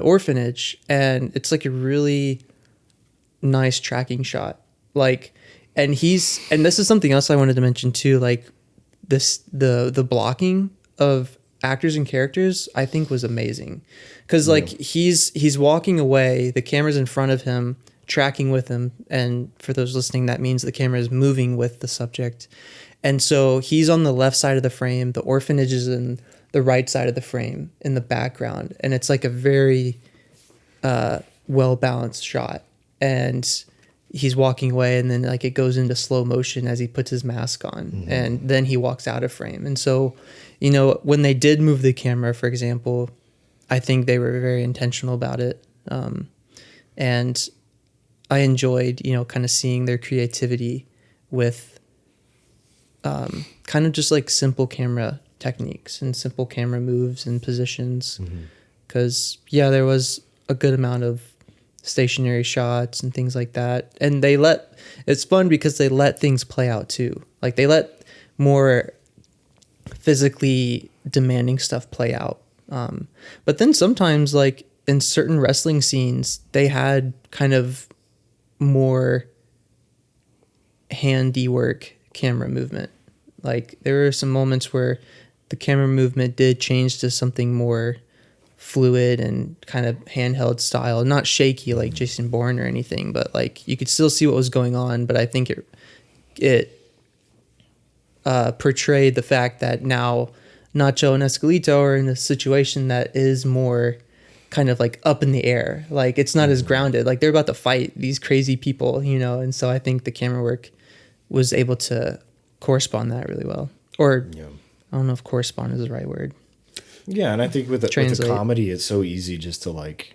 orphanage, and it's like a really nice tracking shot. Like, and this is something else I wanted to mention too. Like the blocking of actors and characters, I think was amazing. Cause like he's walking away, the camera's in front of him, tracking with him. And for those listening, that means the camera is moving with the subject. And so he's on the left side of the frame. The orphanage is in the right side of the frame in the background. And it's like a very well-balanced shot. And he's walking away, and then like it goes into slow motion as he puts his mask on. And then he walks out of frame. And so, when they did move the camera, for example, I think they were very intentional about it. And I enjoyed, kind of seeing their creativity with kind of just like simple camera techniques and simple camera moves and positions. Because, there was a good amount of stationary shots and things like that. And it's fun because they let things play out too. Like they let more physically demanding stuff play out. But then sometimes like in certain wrestling scenes, they had kind of more handiwork camera movement. Like there were some moments where the camera movement did change to something more fluid and kind of handheld style, not shaky like Jason Bourne or anything, but like you could still see what was going on. But I think it portrayed the fact that now Nacho and Escalito are in a situation that is more kind of like up in the air. Like it's not as grounded. Like they're about to fight these crazy people, and so I think the camera work was able to correspond that really well. Or I don't know if correspond is the right word. Yeah, and I think with the comedy, it's so easy just to like,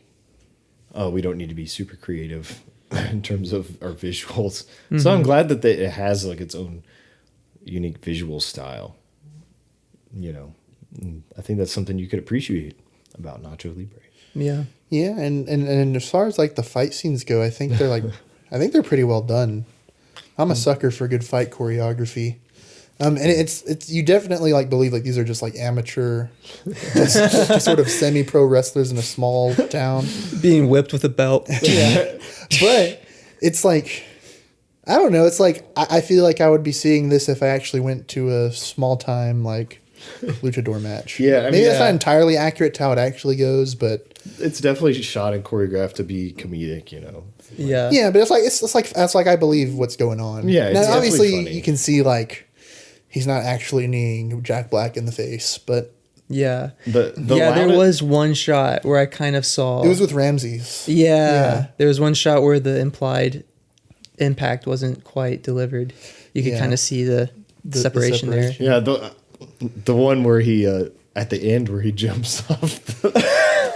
we don't need to be super creative in terms of our visuals. So I'm glad that it has like its own, unique visual style. You know, I think that's something you could appreciate about Nacho Libre. Yeah. Yeah, and as far as like the fight scenes go, I think they're pretty well done. I'm a sucker for good fight choreography. And it's you definitely like believe like these are just like amateur, just sort of semi-pro wrestlers in a small town Being whipped with a belt. Yeah, but it's like I don't know. It's like I feel like I would be seeing this if I actually went to a small time like luchador match. Yeah, I mean, maybe that's not entirely accurate to how it actually goes, but it's definitely shot and choreographed to be comedic. You know. Yeah. yeah, but it's like that's like I believe what's going on. Yeah, it's now, definitely obviously funny. you can see like he's not actually kneeing Jack Black in the face, but Yeah. The Yeah, there loudest- was one shot where I kind of saw. it was with Ramses. Yeah. There was one shot where the implied impact wasn't quite delivered. You could Yeah. kind of see the separation there. separation. Yeah, the one where he at the end where he jumps off.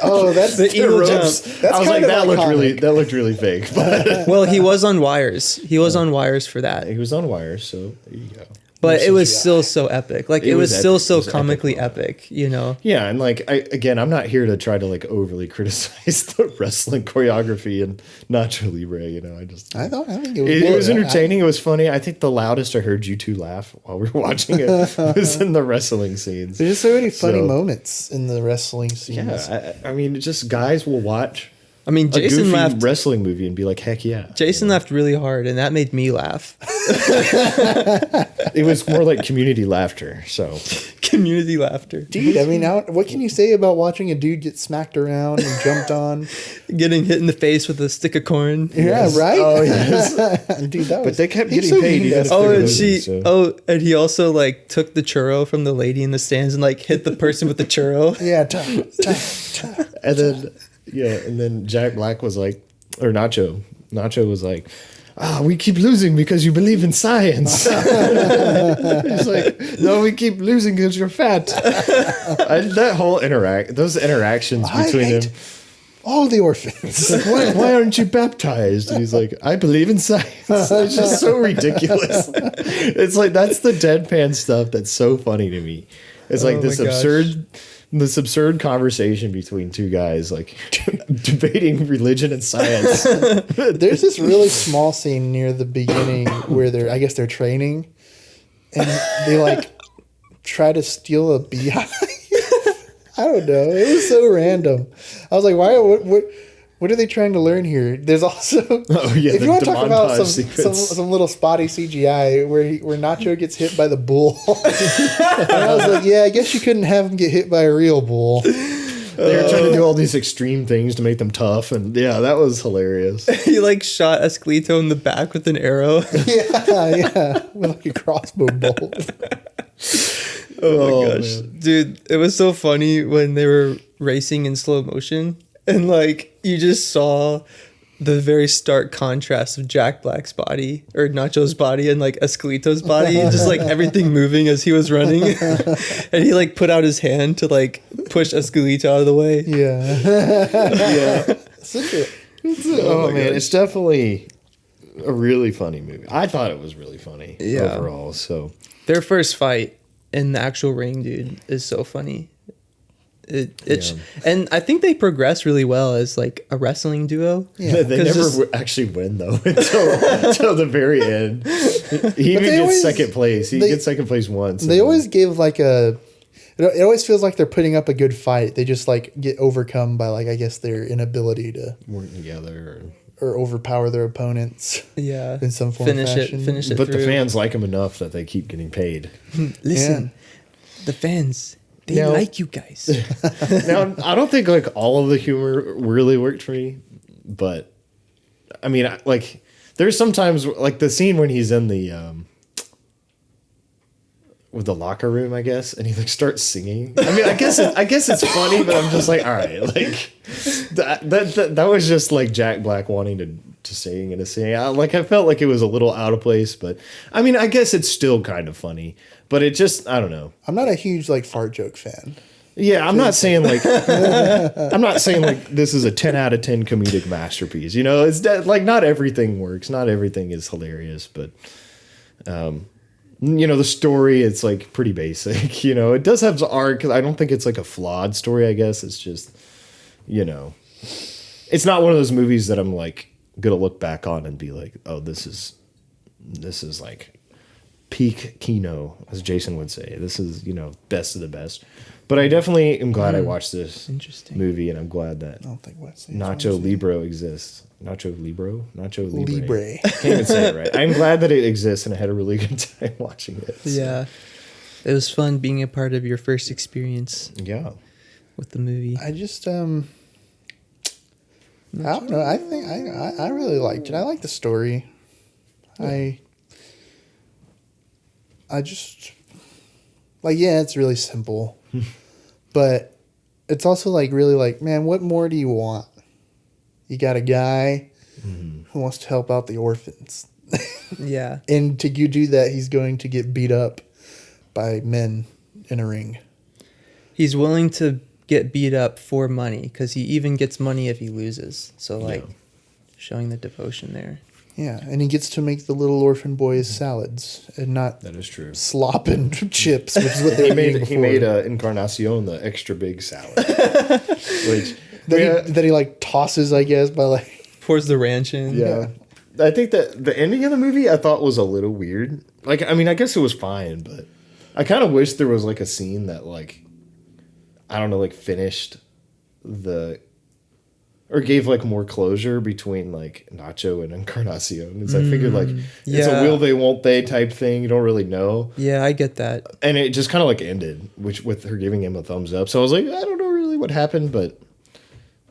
Oh, that's The eagle ropes. jump. That's I was kind like, of iconic. that looked really fake, but Well, he was on wires. He was on wires for that. he was on wires, so there you go. But it was CGI. still so epic. Like It it was was still epic. It so was epic comically moment. epic, you know. Yeah, and like I'm not here to try to like overly criticize the wrestling choreography and Nacho Libre. You know, I think it was it good. was entertaining. It was funny. I think the loudest I heard you two laugh while we were watching it was in the wrestling scenes. There's just so many funny So- moments in the wrestling scenes. Yeah, I mean, just guys will watch I mean, a Jason goofy laughed. wrestling movie and be like, heck yeah. Jason laughed really hard, and that made me laugh. It was more like community laughter. So Community laughter. Dude, I mean, what can you say about watching a dude get smacked around and jumped on? Getting hit in the face with a stick of corn. Yeah, right? Oh, yes. Dude, that was... But they kept he's getting so paid mean even to if us. they Oh, were and losing, so. and he also like took the churro from the lady in the stands and like hit the person with the churro. Yeah, And then Jack Black was like, or Nacho was like, we keep losing because you believe in science. It's like, no, we keep losing because you're fat. That whole those interactions I between hate them. all the orphans. Why aren't you baptized? And he's like, I believe in science. It's just so ridiculous. It's like, that's the deadpan stuff that's so funny to me. It's like Oh this my gosh. absurd conversation between two guys, like debating religion and science. There's this really small scene near the beginning where they're training, and they like try to steal a beehive. I don't know. It was so random. I was like, why? What are they trying to learn here? There's also, Oh, yeah, if the you want to talk about montage some sequence. little spotty CGI where Nacho gets hit by the bull, and I was like, yeah, I guess you couldn't have him get hit by a real bull. They were trying to do all these extreme things to make them tough, and yeah, that was hilarious. He like shot Esqueleto in the back with an arrow. Yeah, with like a crossbow bolt. Oh my gosh. man. Dude, it was so funny when they were racing in slow motion and like you just saw the very stark contrast of Jack Black's body or Nacho's body and like Esqueleto's body and just like everything moving as he was running. And he like put out his hand to like push Esqueleto out of the way. Yeah. Yeah. Such a, Oh, my man, gosh. it's definitely a really funny movie. I thought it was really funny overall. So Their first fight in the actual ring, dude, is so funny. And I think they progress really well as like a wrestling duo. Yeah. they 'Cause never just- actually win though until the very end. He even they gets always- second place. He gets second place once. they always give like a. It always feels like they're putting up a good fight. They just like get overcome by like I guess their inability to work together. or overpower their opponents Yeah. in some form Finish or fashion. it. Finish it. But the through. fans like him enough that they keep getting paid. Listen, the fans, they Now- like you guys. Now, I don't think like all of the humor really worked for me, but I mean, like there's sometimes like the scene when he's in the with the locker room, I guess, and he like starts singing. I mean, I guess it's funny, but I'm just like, all right, like that was just like Jack Black wanting to sing and to sing. I felt like it was a little out of place, but I mean, I guess it's still kind of funny, but it just, I don't know. I'm not a huge like fart joke fan. Yeah, I'm not saying like this is a 10 out of 10 comedic masterpiece. You know, it's like not everything works, not everything is hilarious, but You know, the story, it's like pretty basic. You know, it does have some arc. I don't think it's like a flawed story, I guess. It's just, you know, it's not one of those movies that I'm like going to look back on and be like, oh, this is like peak Kino, as Jason would say. This is, you know, best of the best. But I definitely am glad I watched this movie, and I'm glad that I don't think Wesley Nacho Libre exists. Nacho Libre? Nacho Libre. Libre. Can't even say it right. I'm glad that it exists, and I had a really good time watching it. So. Yeah. It was fun being a part of your first experience. Yeah. With the movie. I just, I don't know. I think I really liked it. I like the story. Yeah. I just, like, yeah, it's really simple. But it's also like really like, man, what more do you want? You got a guy who wants to help out the orphans. Yeah. And to you do that, he's going to get beat up by men in a ring. He's willing to get beat up for money because he even gets money if he loses. So, like, showing the devotion there. Yeah, and he gets to make the little orphan boys salads and not that is true. Slop and chips, which is what they made before. He made Encarnacion the extra big salad. Which that he like tosses, I guess, by like... Pours the ranch in. Yeah. I think that the ending of the movie I thought was a little weird. Like, I mean, I guess it was fine, but I kind of wish there was like a scene that like, I don't know, like finished or gave like more closure between like Nacho and Encarnacion. Because I figured like it's a will they, won't they type thing. You don't really know. Yeah, I get that. And it just kind of like ended, which with her giving him a thumbs up. So I was like, I don't know really what happened, but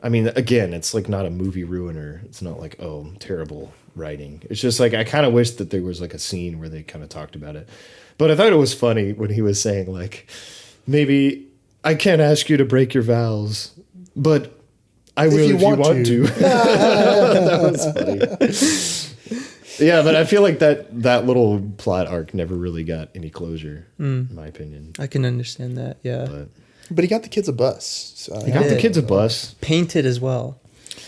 I mean, again, it's like not a movie ruiner. It's not like, oh, terrible writing. It's just like, I kind of wish that there was like a scene where they kind of talked about it. But I thought it was funny when he was saying like, maybe I can't ask you to break your vows, but I will if you want to. That was funny. Yeah, but I feel like that little plot arc never really got any closure, in my opinion. I can understand that, yeah. But he got the kids a bus. So he got the kids a bus. Painted as well.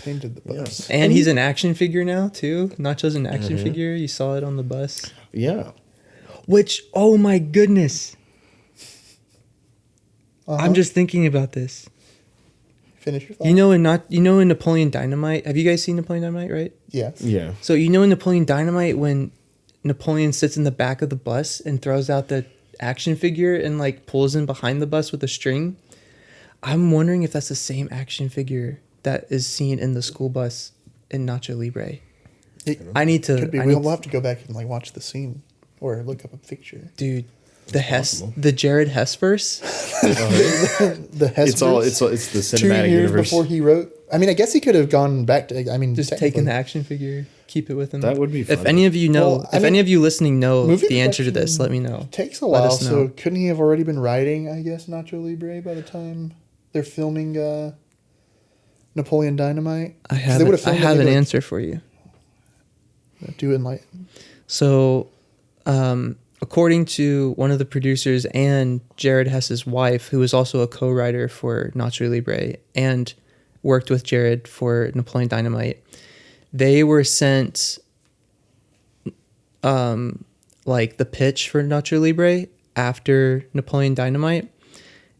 Painted the bus. And he's an action figure now, too. Nacho's an action figure. You saw it on the bus. Yeah. Which, oh my goodness. I'm just thinking about this. Finish your thought. You know in Napoleon Dynamite, have you guys seen Napoleon Dynamite, right? Yes. Yeah. So you know in Napoleon Dynamite when Napoleon sits in the back of the bus and throws out the action figure and like pulls in behind the bus with a string? I'm wondering if that's the same action figure that is seen in the school bus in Nacho Libre. We'll have to go back and like watch the scene or look up a picture. Dude, the Jared Hess verse. The Hess verse. It's the cinematic 2 years universe. before he wrote. I mean, I guess he could have gone back to. I mean, just taking the action figure, keep it with him. That would be fun. If any of you know, any of you listening know the answer to this, let me know. It takes a while, so couldn't he have already been writing? I guess Nacho Libre by the time they're filming Napoleon Dynamite. I have an answer for you. Do enlighten. So, according to one of the producers and Jared Hess's wife, who is also a co-writer for Nacho Libre and worked with Jared for Napoleon Dynamite, they were sent like the pitch for Nacho Libre after Napoleon Dynamite,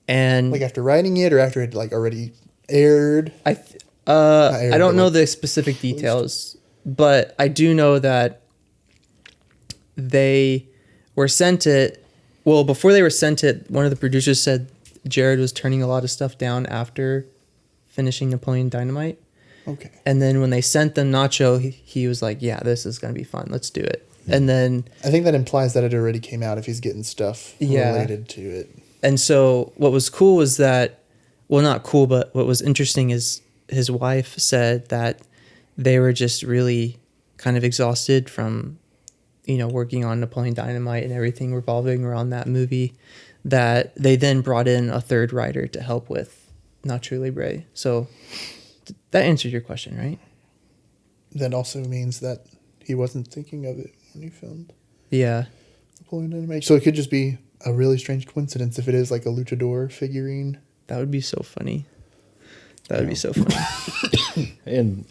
and like after writing it or after it like already aired. I don't know the specific details, but I do know that they were sent it. Well, before they were sent it, one of the producers said Jared was turning a lot of stuff down after finishing Napoleon Dynamite. Okay. And then when they sent them Nacho, he was like, yeah, this is going to be fun. Let's do it. Yeah. And then I think that implies that it already came out if he's getting stuff related to it. And so what was cool was that, well, not cool, but what was interesting is his wife said that they were just really kind of exhausted from, working on Napoleon Dynamite and everything revolving around that movie, that they then brought in a third writer to help with Nacho Libre. So that answered your question, right? That also means that he wasn't thinking of it when he filmed. Yeah. Napoleon Dynamite. So it could just be a really strange coincidence if it is like a luchador figurine. That would be so funny. That would be so funny. And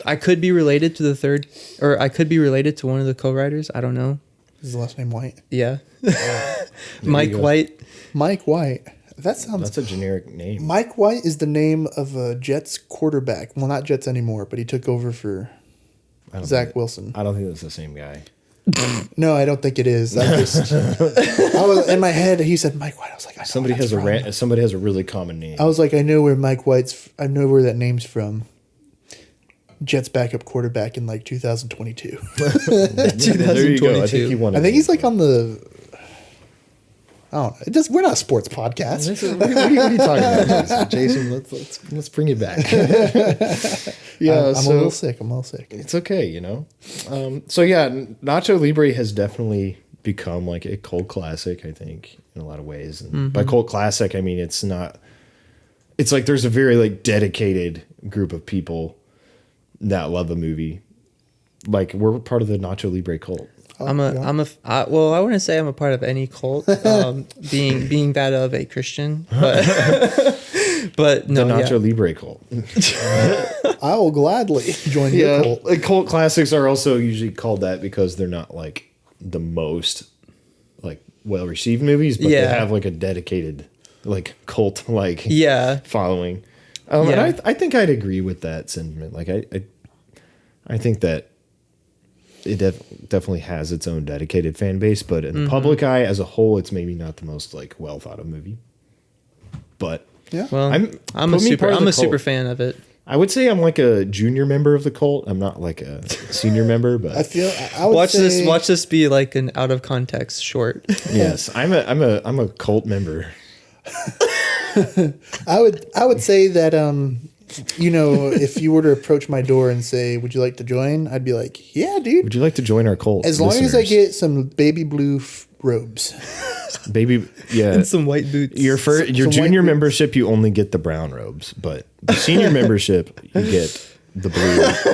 I could be related to the third, or I could be related to one of the co-writers. I don't know. Is his last name White? Yeah. Mike White. Mike White. That sounds... That's a generic name. Mike White is the name of a Jets quarterback. Well, not Jets anymore, but he took over for Zach Wilson. I don't think that's the same guy. No, I don't think it is. I was in my head. He said Mike White. I was like, I know Somebody has a really common name. I was like, I know where Mike White's. I know where that name's from. Jets backup quarterback in like 2022. 2022. There you go. I think he won. I think he's like on the. I don't know. We're not a sports podcast. What are you talking about, Jason? Let's bring it back. Yeah, I'm a little sick. It's okay, So yeah, Nacho Libre has definitely become like a cult classic, I think, in a lot of ways. And by cult classic, I mean it's not. It's like there's a very like dedicated group of people that love a movie. Like we're part of the Nacho Libre cult. I wouldn't say I'm a part of any cult, being that of a Christian, but no, the Nacho Libre cult. I will gladly join your cult. Like cult classics are also usually called that because they're not like the most like well received movies, but they have like a dedicated like cult following. And I think I'd agree with that sentiment. Like I think that it definitely has its own dedicated fan base, but in the public eye as a whole, it's maybe not the most like well thought of movie. But yeah, well, I'm a super fan of it. I would say I'm like a junior member of the cult. I'm not like a senior member, but I would watch this be like an out of context short. Yes, I'm a cult member. I would say that if you were to approach my door and say, "Would you like to join?" I'd be like, "Yeah, dude." Would you like to join our cult? As long as I get some baby blue robes, and some white boots. Your junior membership, you only get the brown robes, but the senior membership, you get the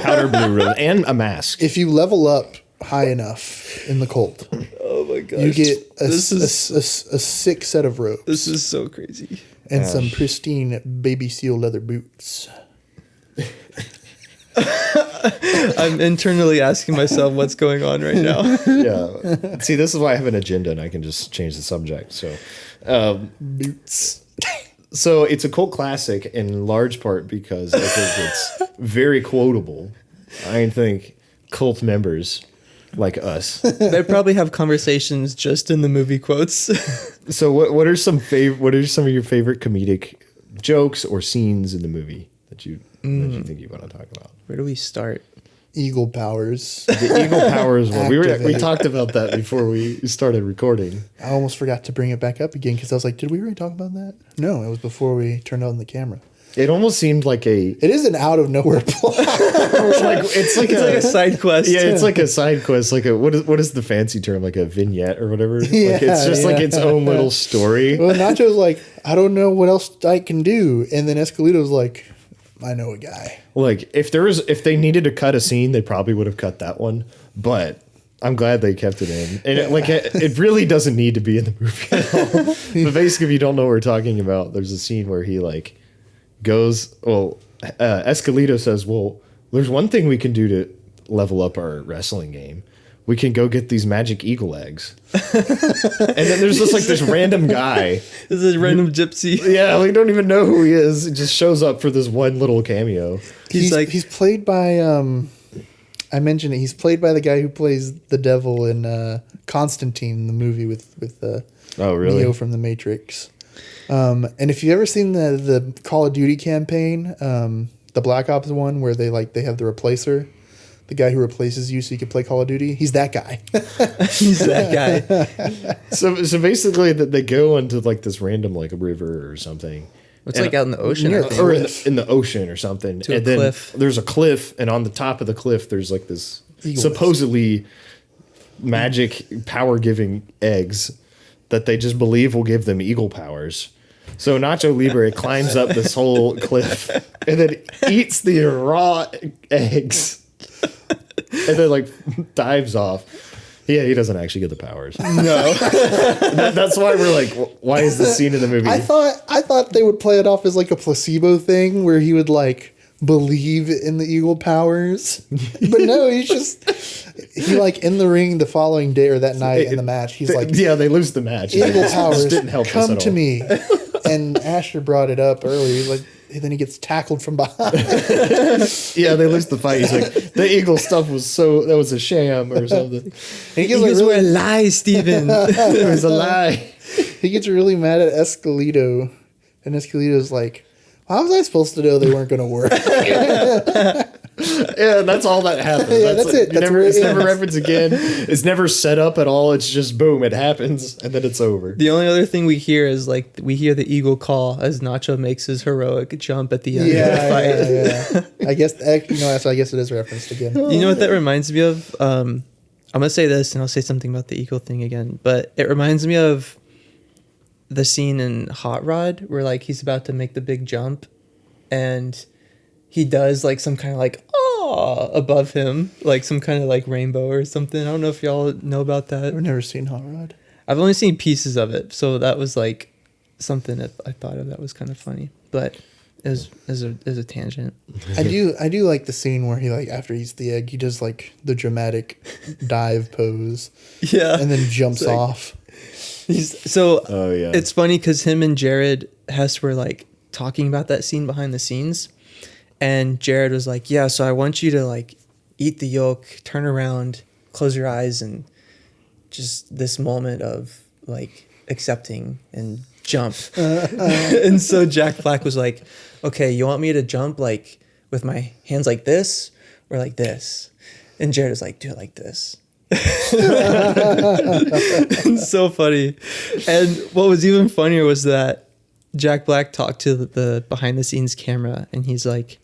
powder blue robe and a mask. If you level up high enough in the cult, oh my gosh, you get a sick set of robes. This is so crazy. And some pristine baby seal leather boots. I'm internally asking myself what's going on right now. Yeah. See, this is why I have an agenda and I can just change the subject. So, boots. So it's a cult classic in large part because I think it's very quotable. I think cult members like us, they probably have conversations just in the movie quotes. So what are some of your favorite comedic jokes or scenes in the movie that you think you want to talk about? Where do we start? Eagle powers. The eagle powers one. We talked about that before we started recording. I almost forgot to bring it back up again because I was like, did we already talk about that? No, it was before we turned on the camera. It almost seemed like it is an out of nowhere plot. it's like a side quest. Yeah, it's like a side quest. Like what is the fancy term? Like a vignette or whatever. Yeah, like it's just like its own little story. Well, Nacho's like, I don't know what else I can do, and then Escalito's like, I know a guy. Like if they needed to cut a scene, they probably would have cut that one. But I'm glad they kept it in, and it really doesn't need to be in the movie at all. But basically, if you don't know what we're talking about, there's a scene where he Escalito says, well, there's one thing we can do to level up our wrestling game. We can go get these magic eagle eggs. And then there's just like this random guy. This is a random gypsy. Yeah, we don't even know who he is. He just shows up for this one little cameo. He's played by, I mentioned it, he's played by the guy who plays the devil in Constantine, the movie with Neo from The Matrix. And if you've ever seen the Call of Duty campaign, the Black Ops one where they have the replacer, the guy who replaces you so you can play Call of Duty, he's that guy. He's that guy. So basically that they go into like this random like a river or something. It's like out in the ocean. Or in the ocean or something. To a cliff. There's a cliff, and on the top of the cliff there's like this supposedly magic power-giving eggs that they just believe will give them eagle powers. So Nacho Libre climbs up this whole cliff and then eats the raw eggs and then like dives off. Yeah, he doesn't actually get the powers. No. That's why we're like, why is this scene in the movie? I thought they would play it off as like a placebo thing where he would like believe in the eagle powers. But no, he like in the ring the following day or that night in the match, he's like, yeah, they lose the match. Eagle powers didn't help us come at to all. me. And Asher brought it up earlier. He's like, then he gets tackled from behind. Yeah, they lose the fight. He's like, the eagle stuff that was a sham or something. And he gets Eagles like were a really, lie, Steven. It was a lie. he gets really mad at Escalito. And Escalito's like, how was I supposed to know they weren't going to work? Yeah, that's all that happens. Yeah, that's it. That's where it it's never ends. referenced again. It's never set up at all. It's just boom, it happens, and then it's over. The only other thing we hear is like we hear the eagle call as Nacho makes his heroic jump at the end of the fight. Yeah. I guess so I guess it is referenced again. You know what that reminds me of? I'm gonna say this, and I'll say something about the eagle thing again. But it reminds me of the scene in Hot Rod where like he's about to make the big jump, and he does like some kind of like above him, like some kind of like rainbow or something. I don't know if y'all know about that. I've never seen Hot Rod. I've only seen pieces of it, so that was like something that I thought of that was kind of funny, but as a tangent. I do like the scene where he like after he eats the egg, he does like the dramatic dive pose Yeah, and then jumps like- off. Oh, yeah. It's funny because him and Jared Hess were like talking about that scene behind the scenes, and Jared was like, "Yeah, so I want you to like eat the yolk, turn around, close your eyes, and just this moment of like accepting and jump." And so Jack Black was like, "Okay, you want me to jump like with my hands like this or like this?" And Jared was like, "Do it like this." It's so funny. And what was even funnier was that Jack Black talked to the behind the scenes camera, and he's like,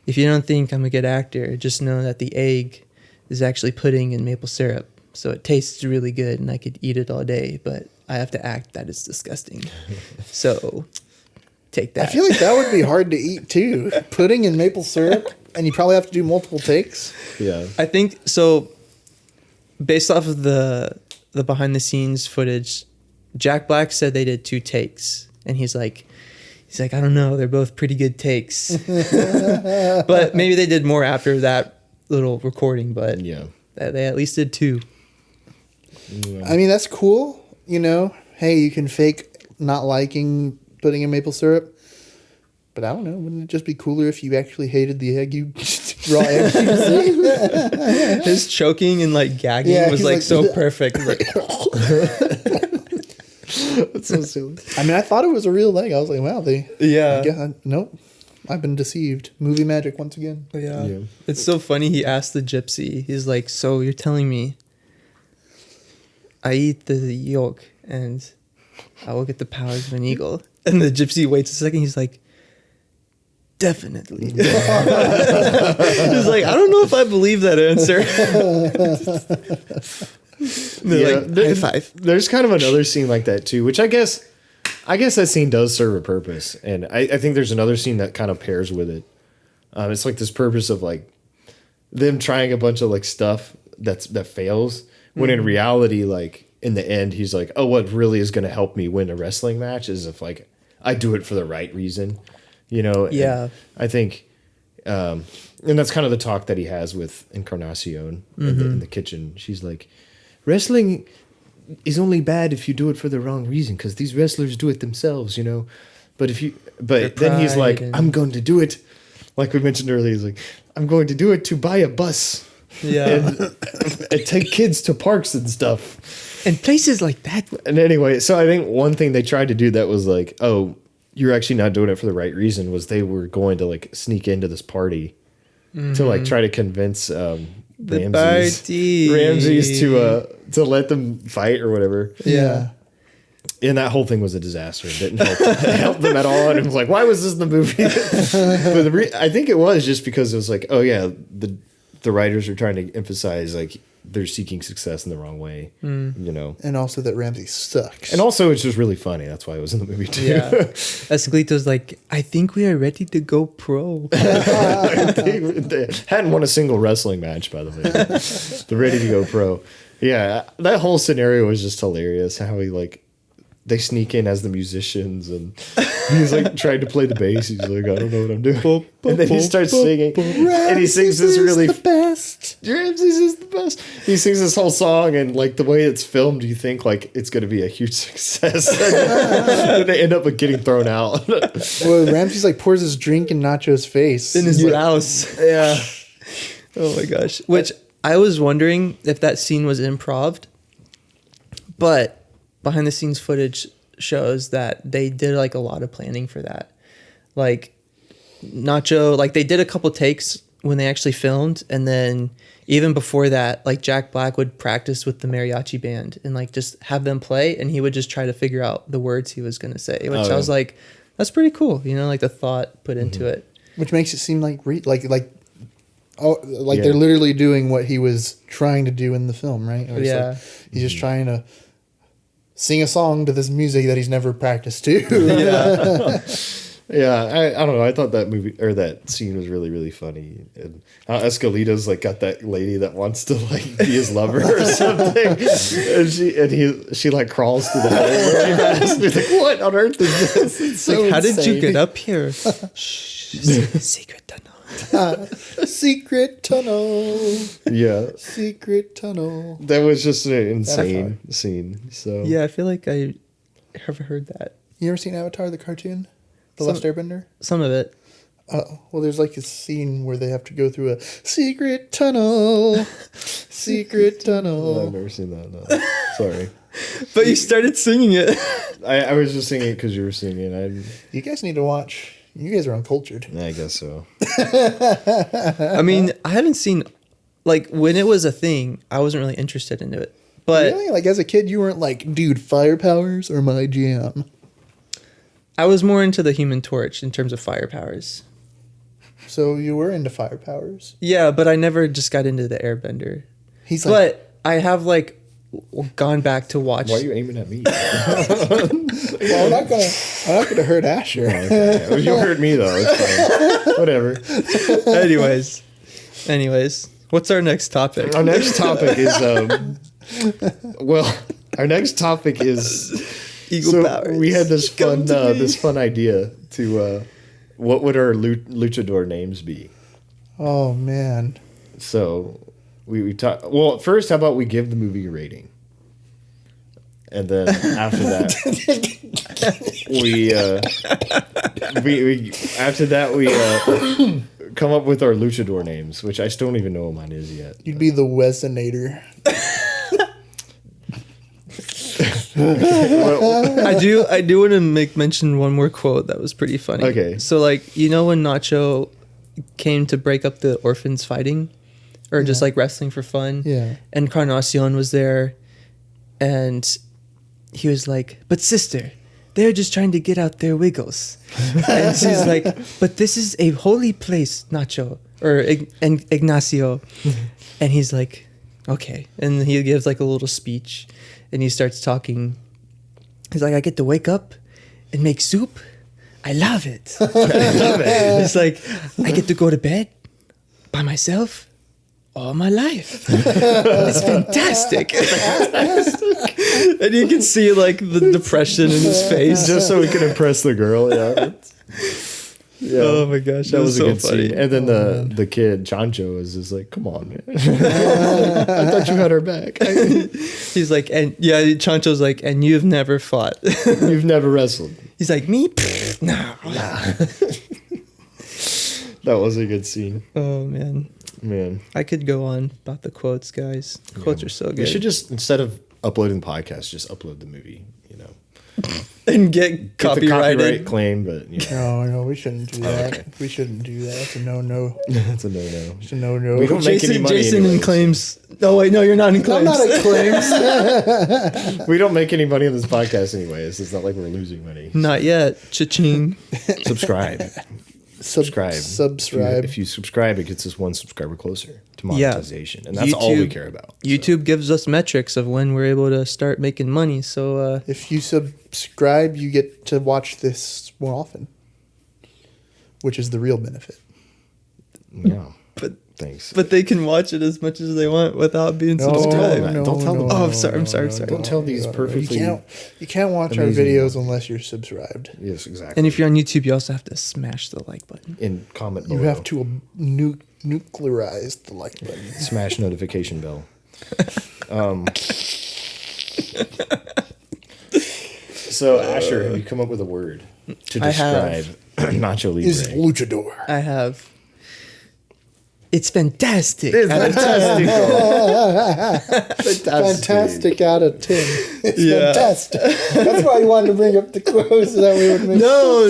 "If you don't think I'm a good actor, just know that the egg is actually pudding and maple syrup, so it tastes really good and I could eat it all day, but I have to act that it's disgusting. So take that." I feel like that would be hard to eat too. Pudding and maple syrup, and you probably have to do multiple takes. Yeah. I think so. Based off of the behind the scenes footage, Jack Black said they did 2 takes, and he's like, I don't know, they're both pretty good takes, but maybe they did more after that little recording. But Yeah. they at least did 2. I mean, that's cool. You know, hey, you can fake not liking pudding and maple syrup. But I don't know. Wouldn't it just be cooler if you actually hated the egg you raw egg you see? His choking and like gagging Yeah, was he's like like- so perfect. He's like, That's so silly. I mean, I thought it was a real leg. I was like, wow, yeah. nope. I've been deceived. Movie magic once again. Yeah. Yeah. It's so funny. He asked the gypsy, he's like, "So you're telling me I eat the yolk and I will get the powers of an eagle?" And the gypsy waits a second. He's like, "Definitely." He's like, "I don't know if I believe that answer." They're like, "High five." There's kind of another scene like that too, which I guess that scene does serve a purpose, and I think there's another scene that kind of pairs with it. It's like this purpose of like them trying a bunch of like stuff that fails, when in reality, like in the end, he's like, "Oh, what really is going to help me win a wrestling match is if like I do it for the right reason," you know? And Yeah. I think, and that's kind of the talk that he has with Encarnacion in the kitchen. She's like, "Wrestling is only bad if you do it for the wrong reason, because these wrestlers do it themselves, you know. But then he's pride like, and- I'm going to do it, like we mentioned earlier. He's like, I'm going to do it to buy a bus, Yeah. and take kids to parks and stuff." And places like that. And anyway, so I think one thing they tried to do that was like, oh, you're actually not doing it for the right reason, was they were going to like sneak into this party to like try to convince The Ramses to let them fight or whatever. Yeah. And that whole thing was a disaster. It didn't help them at all. And it was like, why was this in the movie? But I think it was just because it was like, oh yeah, the writers are trying to emphasize like they're seeking success in the wrong way, you know. And also that Ramsey sucks. And also it's just really funny. That's why it was in the movie too. Yeah. Escalito's like, "I think we are ready to go pro." They hadn't won a single wrestling match, by the way. They're ready to go pro. Yeah, that whole scenario was just hilarious. How he like they sneak in as the musicians, and he's like trying to play the bass. He's like, I don't know what I'm doing. And then he starts singing, and he sings this really the best. Ramses is the best. He sings this whole song, and like the way it's filmed, you think like it's going to be a huge success, and they end up like getting thrown out. Well, Ramses like pours his drink in Nacho's face in his blouse. Yeah. Oh my gosh. Which I was wondering if that scene was improv, but behind the scenes footage shows that they did like a lot of planning for that. Like Nacho, like they did a couple takes when they actually filmed, and then even before that, like Jack Black would practice with the mariachi band and like just have them play, and he would just try to figure out the words he was going to say, which I was like, that's pretty cool, you know, like the thought put into it, which makes it seem like they're literally doing what he was trying to do in the film, right? Or yeah, like he's just trying to sing a song to this music that he's never practiced to. Yeah. Yeah, I don't know. I thought that movie or that scene was really, really funny. And how Escalito's like got that lady that wants to like be his lover or something, and she like crawls through the hole really fast. He's like, "What on earth is this?" It's so like, how did you insane. get up here? Shh, secret tunnel. Secret tunnel. Yeah, Secret tunnel. that was just an insane scene. So Yeah, I feel like I have heard that. You ever seen Avatar the cartoon? The Last Airbender? Some of it. Well, there's like a scene where they have to go through a secret tunnel. Secret I've tunnel. never seen that. No. Sorry, But you started singing it. I was just singing it because you were singing. You guys need to watch. You guys are uncultured. I guess so. I mean, I haven't seen, like, when it was a thing, I wasn't really interested into it. But Really? Like as a kid, you weren't like, dude, fire powers are my jam. I was more into the Human Torch in terms of fire powers. So you were into fire powers. Yeah, but I never just got into the Airbender. He's like, But I have, like, gone back to watch. Why are you aiming at me? well, I'm not gonna hurt Asher. Okay. You hurt me though. It's fine. Whatever. Anyways, what's our next topic? Our next topic is our next topic is Eagle powers. We had this fun idea to what would our luchador names be? Oh man. So we talk. Well, first, how about we give the movie a rating, and then after that, we come up with our luchador names, which I still don't even know what mine is yet. You'd be the Wesinator. I do want to mention one more quote that was pretty funny. Okay. So like, you know when Nacho came to break up the orphans fighting or just like wrestling for fun? Yeah. And Encarnacion was there and he was like, "But sister, they're just trying to get out their wiggles." And she's like, "But this is a holy place, Nacho or Ignacio." And he's like, "Okay." And he gives like a little speech. And he starts talking. He's like, "I get to wake up and make soup. I love it." I love it. It's like, "I get to go to bed by myself all my life." It's fantastic. And you can see like the depression in his face. Just so we can impress the girl. Yeah. Yeah. Oh my gosh, that was a so good funny. scene. And then the kid, Chancho, is just like, "Come on, man. I thought you had her back. He's like, and yeah, Chancho's like, "And you've never fought." You've never wrestled." He's like, "Me? Pfft, no." That was a good scene. Oh man. I could go on about the quotes, guys. Quotes are so good. We should just, instead of uploading the podcast, just upload the movie, you know. and get Get the copyrighted. copyright claim, but you know. No, we shouldn't do that. okay. We shouldn't do that. It's a no-no. That's a no-no. It's a no-no. We don't make any money Jason anyways. in claims. Oh wait, no, you're not in I'm claims. not in claims. We don't make any money on this podcast anyways. It's not like we're losing money. Not yet. Cha-ching. Subscribe. Subscribe. Subscribe. If you subscribe, it gets us one subscriber closer to monetization. And that's all we care about. YouTube gives us metrics of when we're able to start making money. So If you subscribe, you get to watch this more often, which is the real benefit. Yeah. but Thanks. But they can watch it as much as they want without being subscribed. Don't tell them. Oh, I'm sorry. Don't tell these perfectly. You can't watch our amazing videos ones. unless you're subscribed. Yes, exactly. And if you're on YouTube, you also have to smash the like button. in comment You below. have to nuclearize the like button. Smash notification bell. So Asher, have you come up with a word to I have. describe Nacho Libre? Is luchador. I have. It's fantastic. Fantastic. Fantastic out of 10. It's Yeah. fantastic. That's why you wanted to bring up the quotes so that we would make No,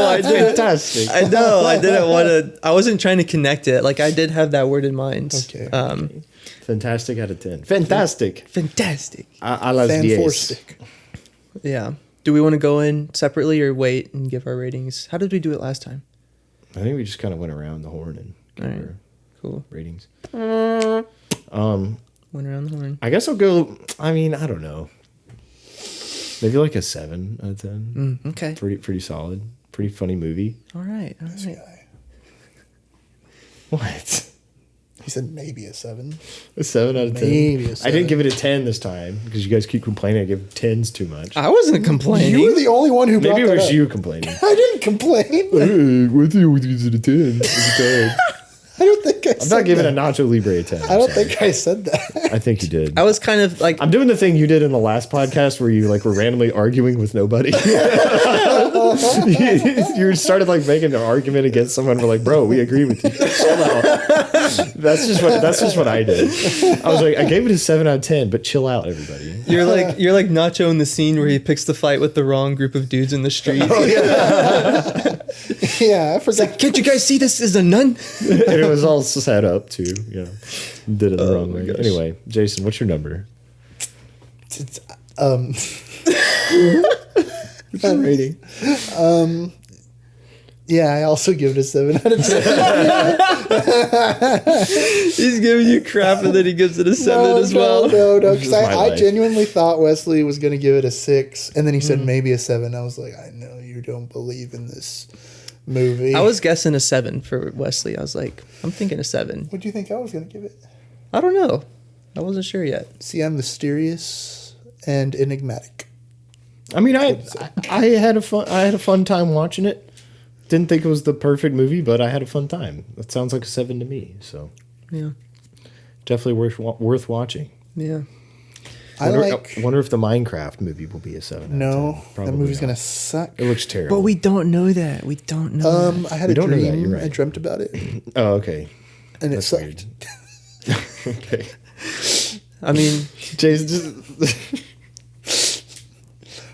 I did. Fantastic. I know. I didn't want to. I wasn't trying to connect it. Like I did have that word in mind. Okay. Fantastic out of 10. Fantastic. Fantastic. A las Fan 10. four stick. Yeah. Do we want to go in separately or wait and give our ratings? How did we do it last time? I think we just kind of went around the horn and gave All right. our Cool. ratings. Went around the horn. I guess I'll go. I mean, I don't know. Maybe like a 7 out of 10. Okay. Pretty solid. Pretty funny movie. All right. All right. Guy. What? He said maybe a 7. A 7 out of 10. Maybe a I 7. didn't give it a 10 this time because you guys keep complaining I give 10s too much. I wasn't complaining. You were the only one who brought Maybe it that was up. you complaining. I didn't complain. What do you use it a 10? I don't think I I'm said not giving that. a Nacho Libre a 10. I don't think I said that. I think you did. I was kind of like. I'm doing the thing you did in the last podcast where you like were randomly arguing with nobody. You started like making an argument against someone. We're like, bro, we agree with you. Chill out. That's just what I did. I was like, I gave it a 7 out of 10, but chill out, everybody. You're like Nacho in the scene where he picks the fight with the wrong group of dudes in the street. Yeah, I forgot. Can't you guys see this is a nun? And it was all set up too. You know, did it the wrong way. gosh. Anyway, Jason, what's your number? It's, What's your rating? yeah, I also give it a 7 out of 10. He's giving you crap and then he gives it a 7 as well. No, This because is my I life. genuinely thought Wesley was going to give it a 6, and then he said maybe a 7. I was like, I know you don't believe in this movie. I was guessing a 7 for Wesley. I was like, I'm thinking a 7. What do you think I was going to give it? I don't know. I wasn't sure yet. See, I'm mysterious and enigmatic. I mean, I had a fun time watching it. Didn't think it was the perfect movie, but I had a fun time. That sounds like a 7 to me. So Yeah. definitely worth watching. Yeah. I Wonder if the Minecraft movie will be a 7. out of 10. No, that Probably movie's not. going to suck. It looks terrible. But we don't know that. We don't know that. I had We a don't know that, dream. you're right. I dreamt about it, Oh, okay. and it That's sucked. weird. Okay. I mean, Jason, just,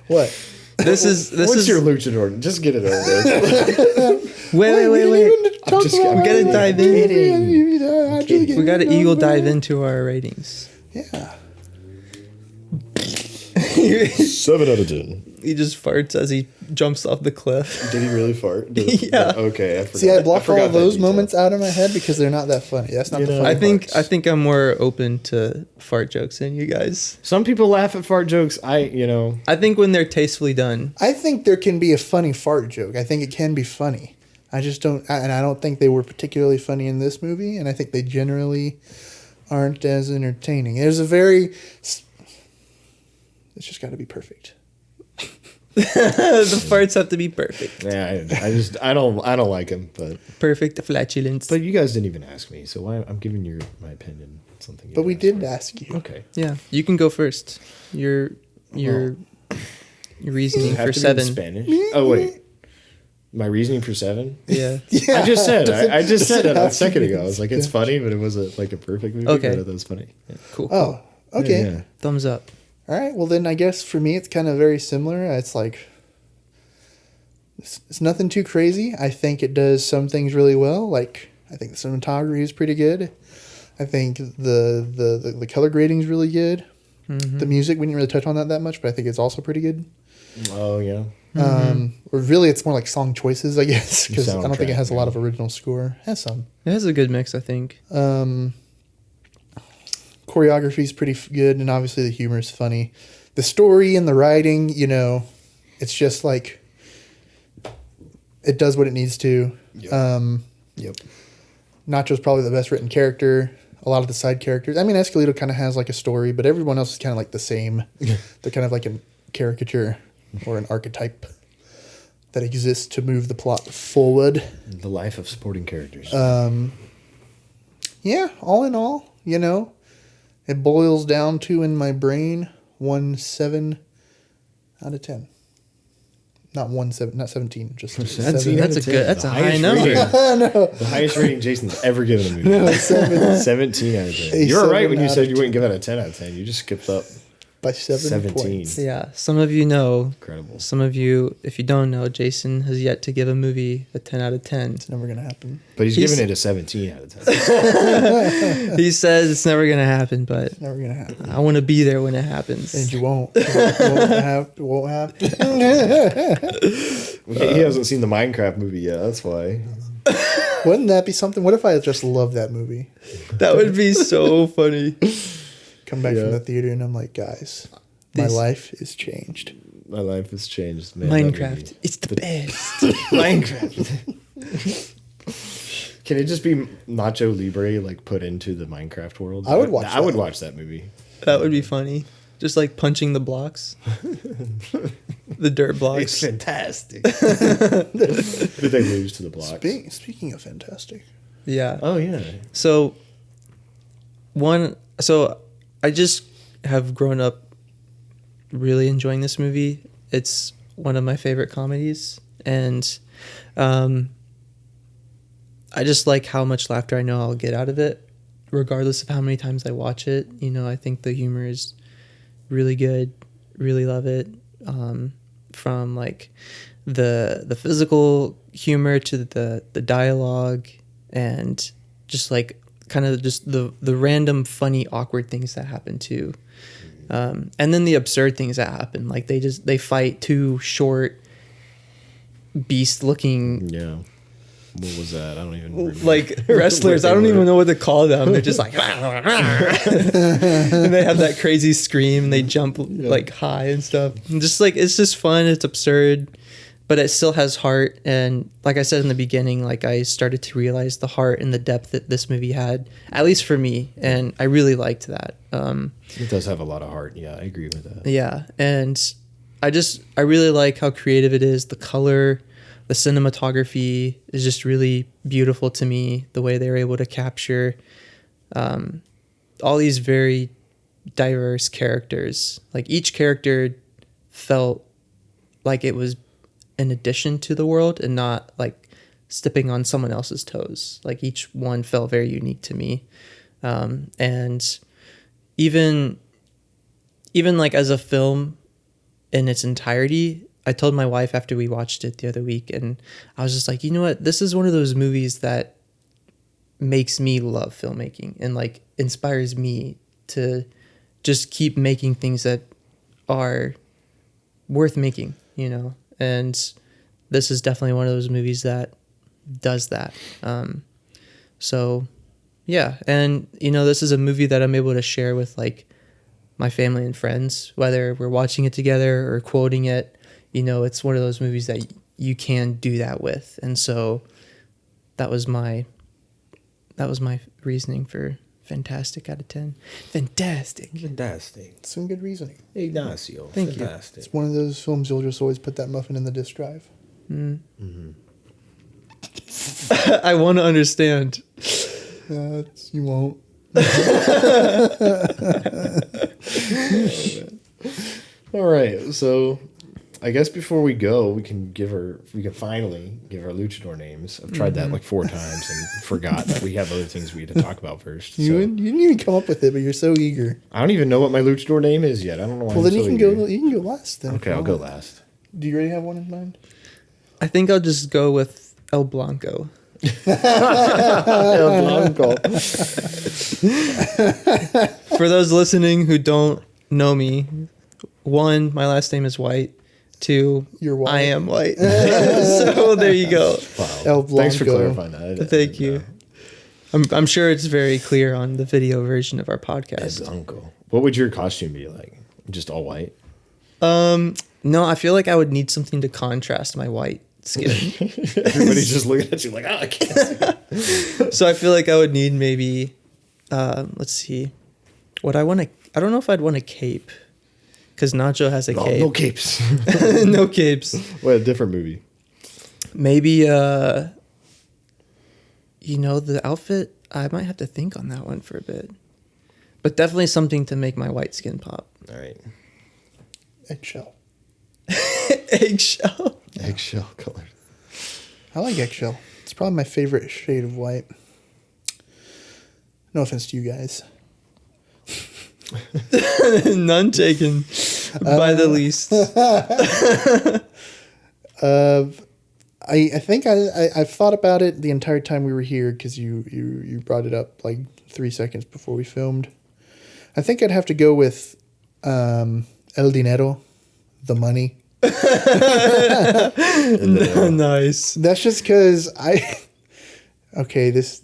What? this is what's your luchador? Just get it over with. wait. We gotta dive in. in. We got to eagle dive into our ratings. Yeah. 7 out of 10. He just farts as he jumps off the cliff. Did he really fart? Yeah. Okay, I forgot. See, I blocked all forgot of that those detail. moments out of my head because they're not that funny. That's not You the know, funny I think I'm more open to fart jokes than you guys. Some people laugh at fart jokes. I think when they're tastefully done. I think there can be a funny fart joke. I think it can be funny. I just don't, and I don't think they were particularly funny in this movie, and I think they generally aren't as entertaining. There's a very, it's just got to be perfect. The farts have to be perfect. yeah, I don't like him, but Perfect flatulence. you guys didn't even ask me, so why I'm giving you my opinion. Something. But we did ask you. Okay. Yeah, you can go first. Your reasoning Have for to be in 7. Spanish. Oh wait, my reasoning for 7. Yeah. Yeah. I just said I just said does it it a have to second be ago. I was like, it's funny, but it wasn't like a perfect movie. Okay. But it was funny. Yeah. Cool. Oh, okay. Yeah. Thumbs up. All right. Well, then I guess for me, it's kind of very similar. It's like, it's nothing too crazy. I think it does some things really well. Like, I think the cinematography is pretty good. I think the color grading is really good. Mm-hmm. The music, we didn't really touch on that much, but I think it's also pretty good. Oh yeah. Or really, it's more like song choices, I guess, because I don't think it has a lot Soundtrack, of original score. It has some. It has a good mix, I think. Choreography is pretty good, and obviously the humor is funny. The story and the writing, it's just like it does what it needs to. Yep. Yep. Nacho's probably the best written character. A lot of the side characters. I mean, Escalito kind of has like a story, but everyone else is kind of like the same. They're kind of like a caricature or an archetype that exists to move the plot forward. The life of supporting characters. Yeah, all in all, you know, it boils down to, in my brain, 7 out of 10. Not 17, just 7. That's that's a high number. The highest rating Jason's ever given a movie. No, 17 out of 10. You were right when you said you wouldn't give it a 10 out of 10. You just skipped up by 17 points. Yeah, some of you know. Incredible. Some of you, if you don't know, Jason has yet to give a movie a 10 out of 10. It's never going to happen. But he's giving it a 17 out of 10. He says it's never going to happen, but Never going to happen. I want to be there when it happens. And you won't. It won't happen. He hasn't seen the Minecraft movie yet. That's why. Wouldn't that be something? What if I just love that movie? That would be so funny. Come back from the theater and I'm like, guys, my life is changed. My life has changed, man. Minecraft, it's the best. Minecraft. Can it just be Nacho Libre like put into the Minecraft world? I would watch I would watch that movie. That would be funny. Just like punching the blocks. The dirt blocks. It's fantastic. Did they lose to the blocks? Speaking of fantastic. Yeah. Oh, yeah. So I just have grown up really enjoying this movie. It's one of my favorite comedies, and I just like how much laughter I know I'll get out of it, regardless of how many times I watch it. You know, I think the humor is really good. Really love it. From like the physical humor to the dialogue, and just like kind of just the random funny awkward things that happen too, and then the absurd things that happen, like they fight two short beast looking what was that? I don't even remember. like wrestlers. I don't even know what to call them. They're just like and they have that crazy scream and they jump like high and stuff, and just like it's just fun. It's absurd, but it still has heart. And like I said in the beginning, like I started to realize the heart and the depth that this movie had, at least for me, and I really liked that. It does have a lot of heart. Yeah, I agree with that. Yeah, and I really like how creative it is. The color, the cinematography is just really beautiful to me. The way they were able to capture all these very diverse characters. Like each character felt like it was in addition to the world and not like stepping on someone else's toes. Like each one felt very unique to me. And even like as a film in its entirety, I told my wife after we watched it the other week, and I was just like, you know what? This is one of those movies that makes me love filmmaking and like inspires me to just keep making things that are worth making, you know? And this is definitely one of those movies that does that. So yeah. And you know, this is a movie that I'm able to share with like my family and friends, whether we're watching it together or quoting it. You know, it's one of those movies that you can do that with. And so that was my reasoning for fantastic out of 10. Fantastic. Some good reasoning. Ignacio. Thank fantastic. It's one of those films you'll just always put that muffin in the disk drive. Mm-hmm. I want to understand. You won't. All right, so I guess before we go, we can finally give our luchador names. I've tried that like 4 times and forgot that we have other things we had to talk about first. You didn't even come up with it, but you're so eager. I don't even know what my luchador name is yet. I don't know why. Well, then you can go last. Then Okay, I'll go last. Do you already have one in mind? I think I'll just go with El Blanco. El Blanco. For those listening who don't know me, 1, my last name is White. 2, You're white. I am white. So there you go. Wow. El Blanco. Thanks for clarifying that. Thank you. I'm sure it's very clear on the video version of our podcast. El Blanco. What would your costume be like? Just all white? No, I feel like I would need something to contrast my white Everybody's just looking at you like, I can't see. So I feel like I would need maybe, let's see, what I want to. I don't know if I'd want a cape, because Nacho has a cape. No capes. No capes. What a different movie. Maybe, the outfit. I might have to think on that one for a bit, but definitely something to make my white skin pop. All right. Eggshell. Eggshell. Eggshell color. I like eggshell. It's probably my favorite shade of white. No offense to you guys. None taken by the least. I think I've thought about it the entire time we were here because you brought it up like 3 seconds before we filmed. I think I'd have to go with El Dinero, the money. Nice. That's just because this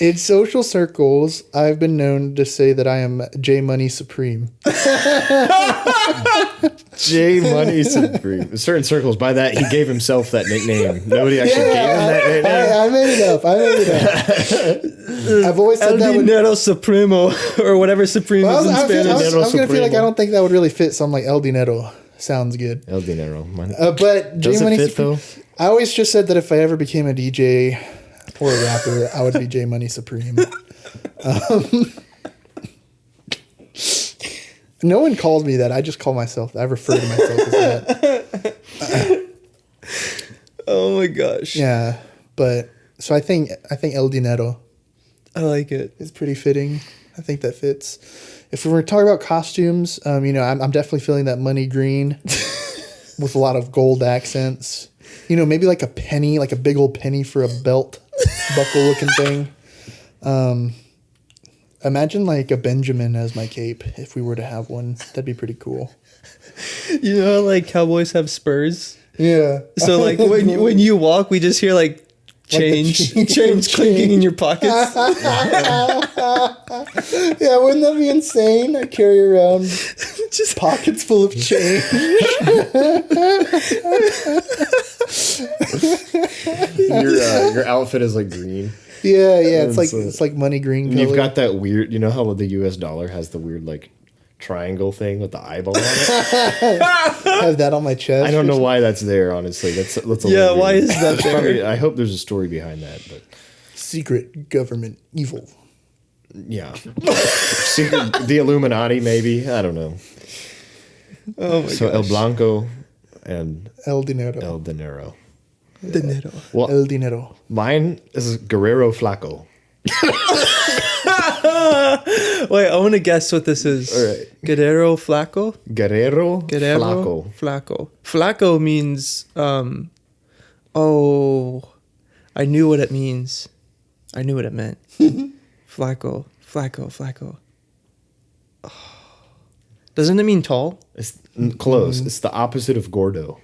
in social circles I've been known to say that I am J Money Supreme. J Money Supreme. In certain circles, by that he gave himself that nickname. Nobody actually gave him that nickname. I made it up. I've always said El that Dinero Supremo, or whatever Supreme is in Spanish. I was gonna feel like I Supremo. don't think that would really fit, so I'm like El Dinero. Sounds good. El Dinero. But J Does it Money fit, Supreme. though? I always just said that if I ever became a DJ or a rapper, I would be J Money Supreme. No one calls me that. I just call myself that. I refer to myself as that. Oh my gosh. Yeah, but so I think El Dinero I like it. is pretty fitting. I think that fits. If we were talking about costumes, I'm definitely feeling that money green with a lot of gold accents. Maybe like a penny, like a big old penny for a belt buckle looking thing. Imagine like a Benjamin as my cape if we were to have one. That'd be pretty cool. You know how like cowboys have spurs? Yeah. So like when you walk, we just hear like change clinking in your pockets. Yeah, wouldn't that be insane? I carry around just pockets full of change. Your outfit is like green. Yeah, it's like money green color. You've got that weird, how the US dollar has the weird like triangle thing with the eyeball on it. I have that on my chest. I don't know why that's there, honestly. That's a little Yeah, weird. why is that There's there? probably- I hope there's a story behind that, but Secret government evil. yeah. Secret, the Illuminati, maybe. I don't know. Oh my So gosh. El Blanco and El Dinero. El Dinero. Dinero. Well, El Dinero. mine is Guerrero Flaco. Wait, I want to guess what this is. All right. Guerrero Flaco? Guerrero Flaco. Flaco. Flaco means, I knew what it means. I knew what it meant. Flaco. Oh. Doesn't it mean tall? It's close. It's the opposite of gordo.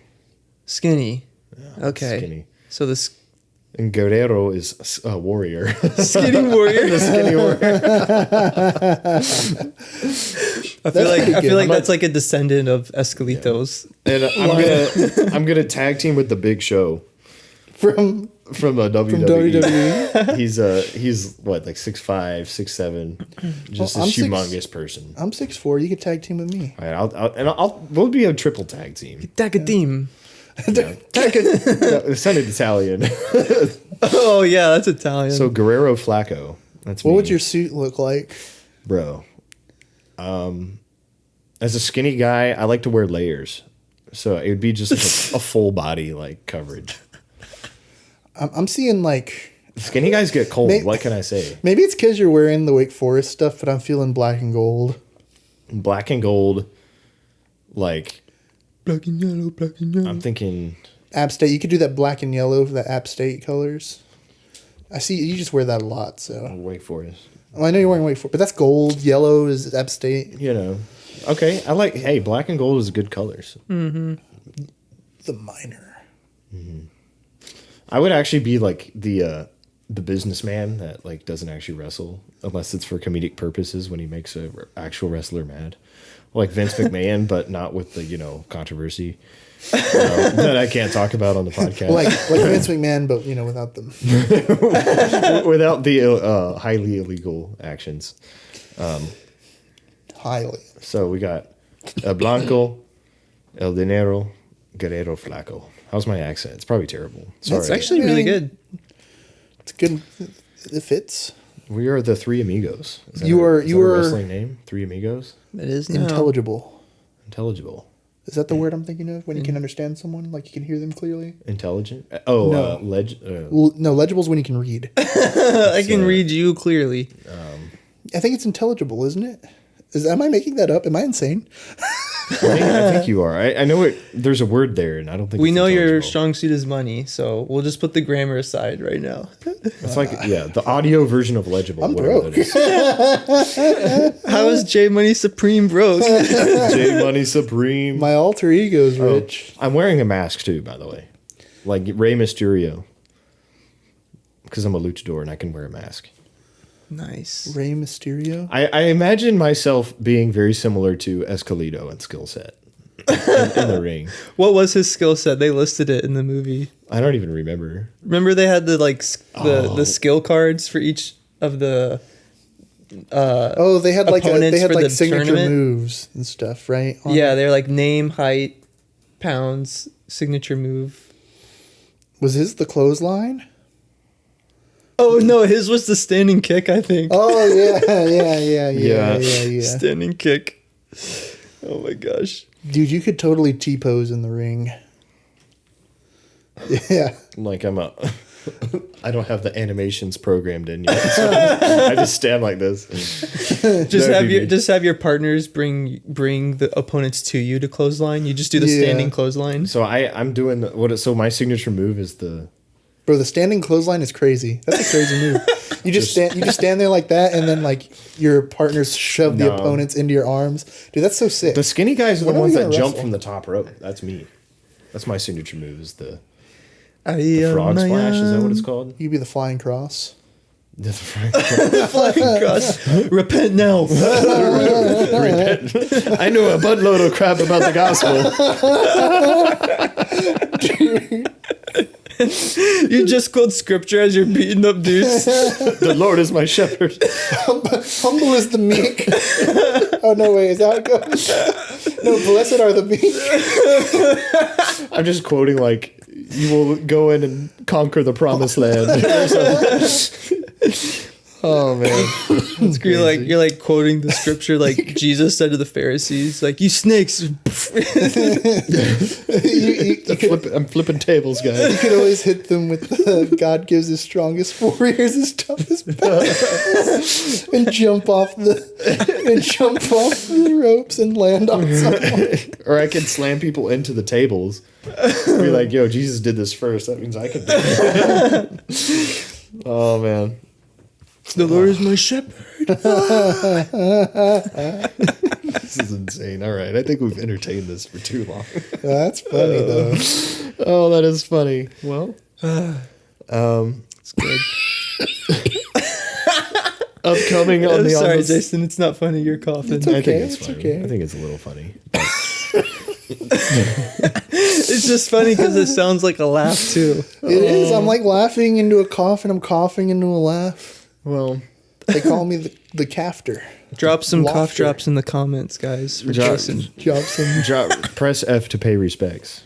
Skinny. Yeah, Okay. Skinny. So this And Guerrero is a warrior. skinny warrior. The skinny warrior. I feel good. like that's like a descendant of Escalitos. And I'm gonna tag team with the Big Show From from a WWE. WWE. He's what, like 6'5", 6'7", just Well, a I'm six- humongous person. I'm 6'4". You could tag team with me. All right, we'll be a triple tag team. Dagadim. Yeah. It sounded Italian. Oh yeah, that's Italian. So Guerrero Flaco. That's What me. would your suit look like? Bro? As a skinny guy, I like to wear layers, so it would be just like a full body like coverage. I'm seeing like Skinny guys get cold. May- What can I say? maybe it's because you're wearing the Wake Forest stuff, but I'm feeling black and gold. Black and gold, like black and yellow, black and yellow. I'm thinking. App State. You could do that black and yellow for the App State colors. I see you just wear that a lot. So Wait for it. I know you're wearing Wake Forest, but that's gold. Yellow is App State. Okay. I like. Hey, black and gold is good colors. The minor. I would actually be like the businessman that like doesn't actually wrestle unless it's for comedic purposes when he makes a actual wrestler mad. like Vince McMahon, but not with the controversy that I can't talk about on the podcast. Like Vince McMahon, but without them, without the highly illegal actions. Highly. So we got El Blanco, El Dinero, Guerrero Flaco. How's my accent? It's probably terrible. Sorry. It's actually really good. It's good. It fits. We are the Three Amigos. Is that You a are wrestling name? Three Amigos? It is now. intelligible. Intelligible. Is that the word I'm thinking of? When you can understand someone, like you can hear them clearly. Intelligent? Oh, No. No, legible is when you can read. I can read you clearly. I think it's intelligible, isn't it? Am I making that up? Am I insane? I think you are. I know there's a word there, and I don't think We it's know your intelligible. strong suit is money, so we'll just put the grammar aside right now. It's like, the audio version of legible. I'm whatever broke. that is. How is J Money Supreme broke? J Money Supreme. My alter ego's rich. I'm wearing a mask too, by the way. Like Rey Mysterio. Because I'm a luchador and I can wear a mask. Nice. Rey Mysterio. I imagine myself being very similar to Escalito in skill set in the ring. What was his skill set? They listed it in the movie. I don't even remember. Remember they had the skill cards for each of the They had opponents for the signature tournament? moves and stuff, right? Yeah, they're like name, height, pounds, signature move. Was his the clothesline? Oh no, his was the standing kick, I think. Oh yeah. Standing kick. Oh my gosh. Dude, you could totally T-pose in the ring. Yeah. Like I don't have the animations programmed in yet. So I just stand like this. Just have your partners bring the opponents to you to clothesline. You just do the standing clothesline. So I'm doing so my signature move is the Bro, the standing clothesline is crazy. That's a crazy move. You just stand there like that, and then like your partners shove the opponents into your arms. Dude, that's so sick. The skinny guys are When the are we ones that gonna jump wrestle? from the top rope. That's me. That's my signature move is the frog splash. Is that what it's called? You could be the flying cross. The frog Flying cross. Repent now. Repent. I know a buttload of crap about the gospel. You just quote scripture as you're beating up dudes. The Lord is my shepherd. Humble is the meek. Oh no, wait, is that how it goes? No, blessed are the meek. I'm just quoting like, you will go in and conquer the promised land. Oh man, You're like quoting the scripture like Jesus said to the Pharisees, like, you snakes. I'm flipping tables, guys. You could always hit them with the God gives his strongest warriors his toughest battles, and jump off the ropes and land on someone. Or I can slam people into the tables. Be like, yo, Jesus did this first. That means I can do it. Oh man. The Lord is my shepherd. This is insane. All right. I think we've entertained this for too long. That's funny though. Oh, that is funny. Well, It's good. upcoming on I'm the sorry, on the, Jason. It's not funny. You're coughing. It's I okay. think it's It's funny. okay. I think it's a little funny. It's just funny because it sounds like a laugh too. It is. I'm like laughing into a cough, and I'm coughing into a laugh. Well, They call me the cafter. Drop some cough Laughter. drops in the comments, guys. For Drop- Jason. press F to pay respects.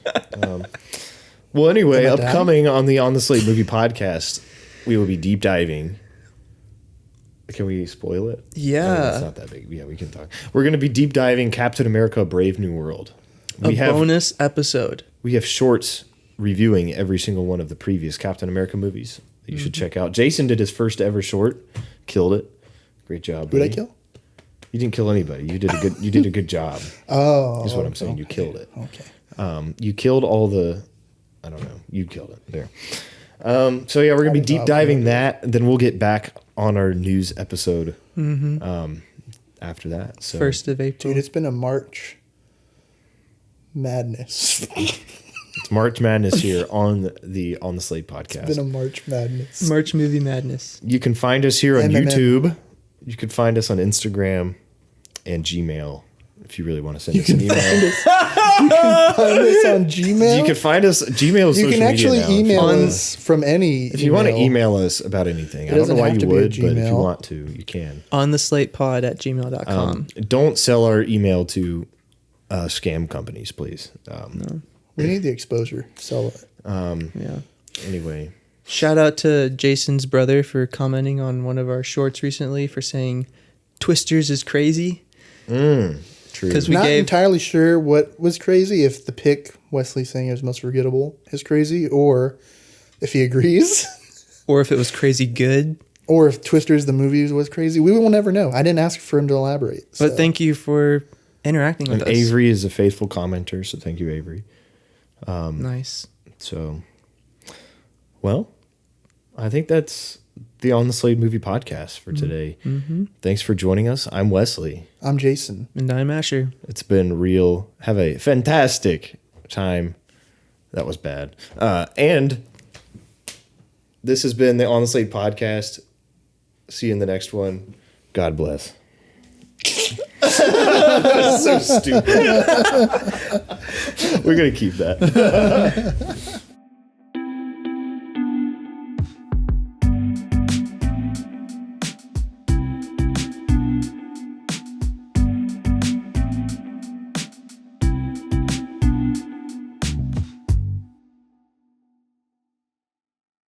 Well, anyway, Am I done? upcoming on the Slate Movie Podcast, we will be deep diving. Can we spoil it? Yeah. It's not that big. Yeah, we can talk. We're going to be deep diving Captain America: Brave New World. A bonus episode. We have shorts reviewing every single one of the previous Captain America movies that you should check out. Jason did his first ever short, killed it. Great job. Who did I buddy. kill? You didn't kill anybody. You did a good job. Oh, Is what I'm saying. You killed it. Okay. You killed all the. I don't know. You killed it there. So yeah, we're gonna be deep diving that, and then we'll get back on our news episode. After that, so 1st of April. Dude, it's been a March madness. it's March Madness here on the Slate Podcast. It's been a March madness. March Movie Madness. You can find us here on M&M. YouTube. You can find us on Instagram and Gmail. if you really want to send us an email. Find us on Gmail. You can find us. Gmail is You social can actually media now. email us from any. If you want to email us about anything, I don't know why you would, but if you want to, you can. On the slatepod@gmail.com. Don't sell our email to scam companies, please. No. We need the exposure. Sell it. Yeah. Anyway. Shout out to Jason's brother for commenting on one of our shorts recently for saying Twisters is crazy. True. Because we Not gave entirely sure what was crazy, if the pick Wesley saying it was most forgettable is crazy, or if he agrees. or if it was crazy good. Or if Twisters the movie was crazy. We will never know. I didn't ask for him to elaborate. But thank you for interacting with us. Avery is a faithful commenter, so thank you, Avery. Nice. So, well, I think that's the On the Slate Movie Podcast for today. Mm-hmm. Thanks for joining us. I'm Wesley. I'm Jason. And I'm Asher. It's been real. Have a fantastic time. That was bad. And this has been the On the Slate Podcast. See you in the next one. God bless. That's so stupid. We're going to keep that.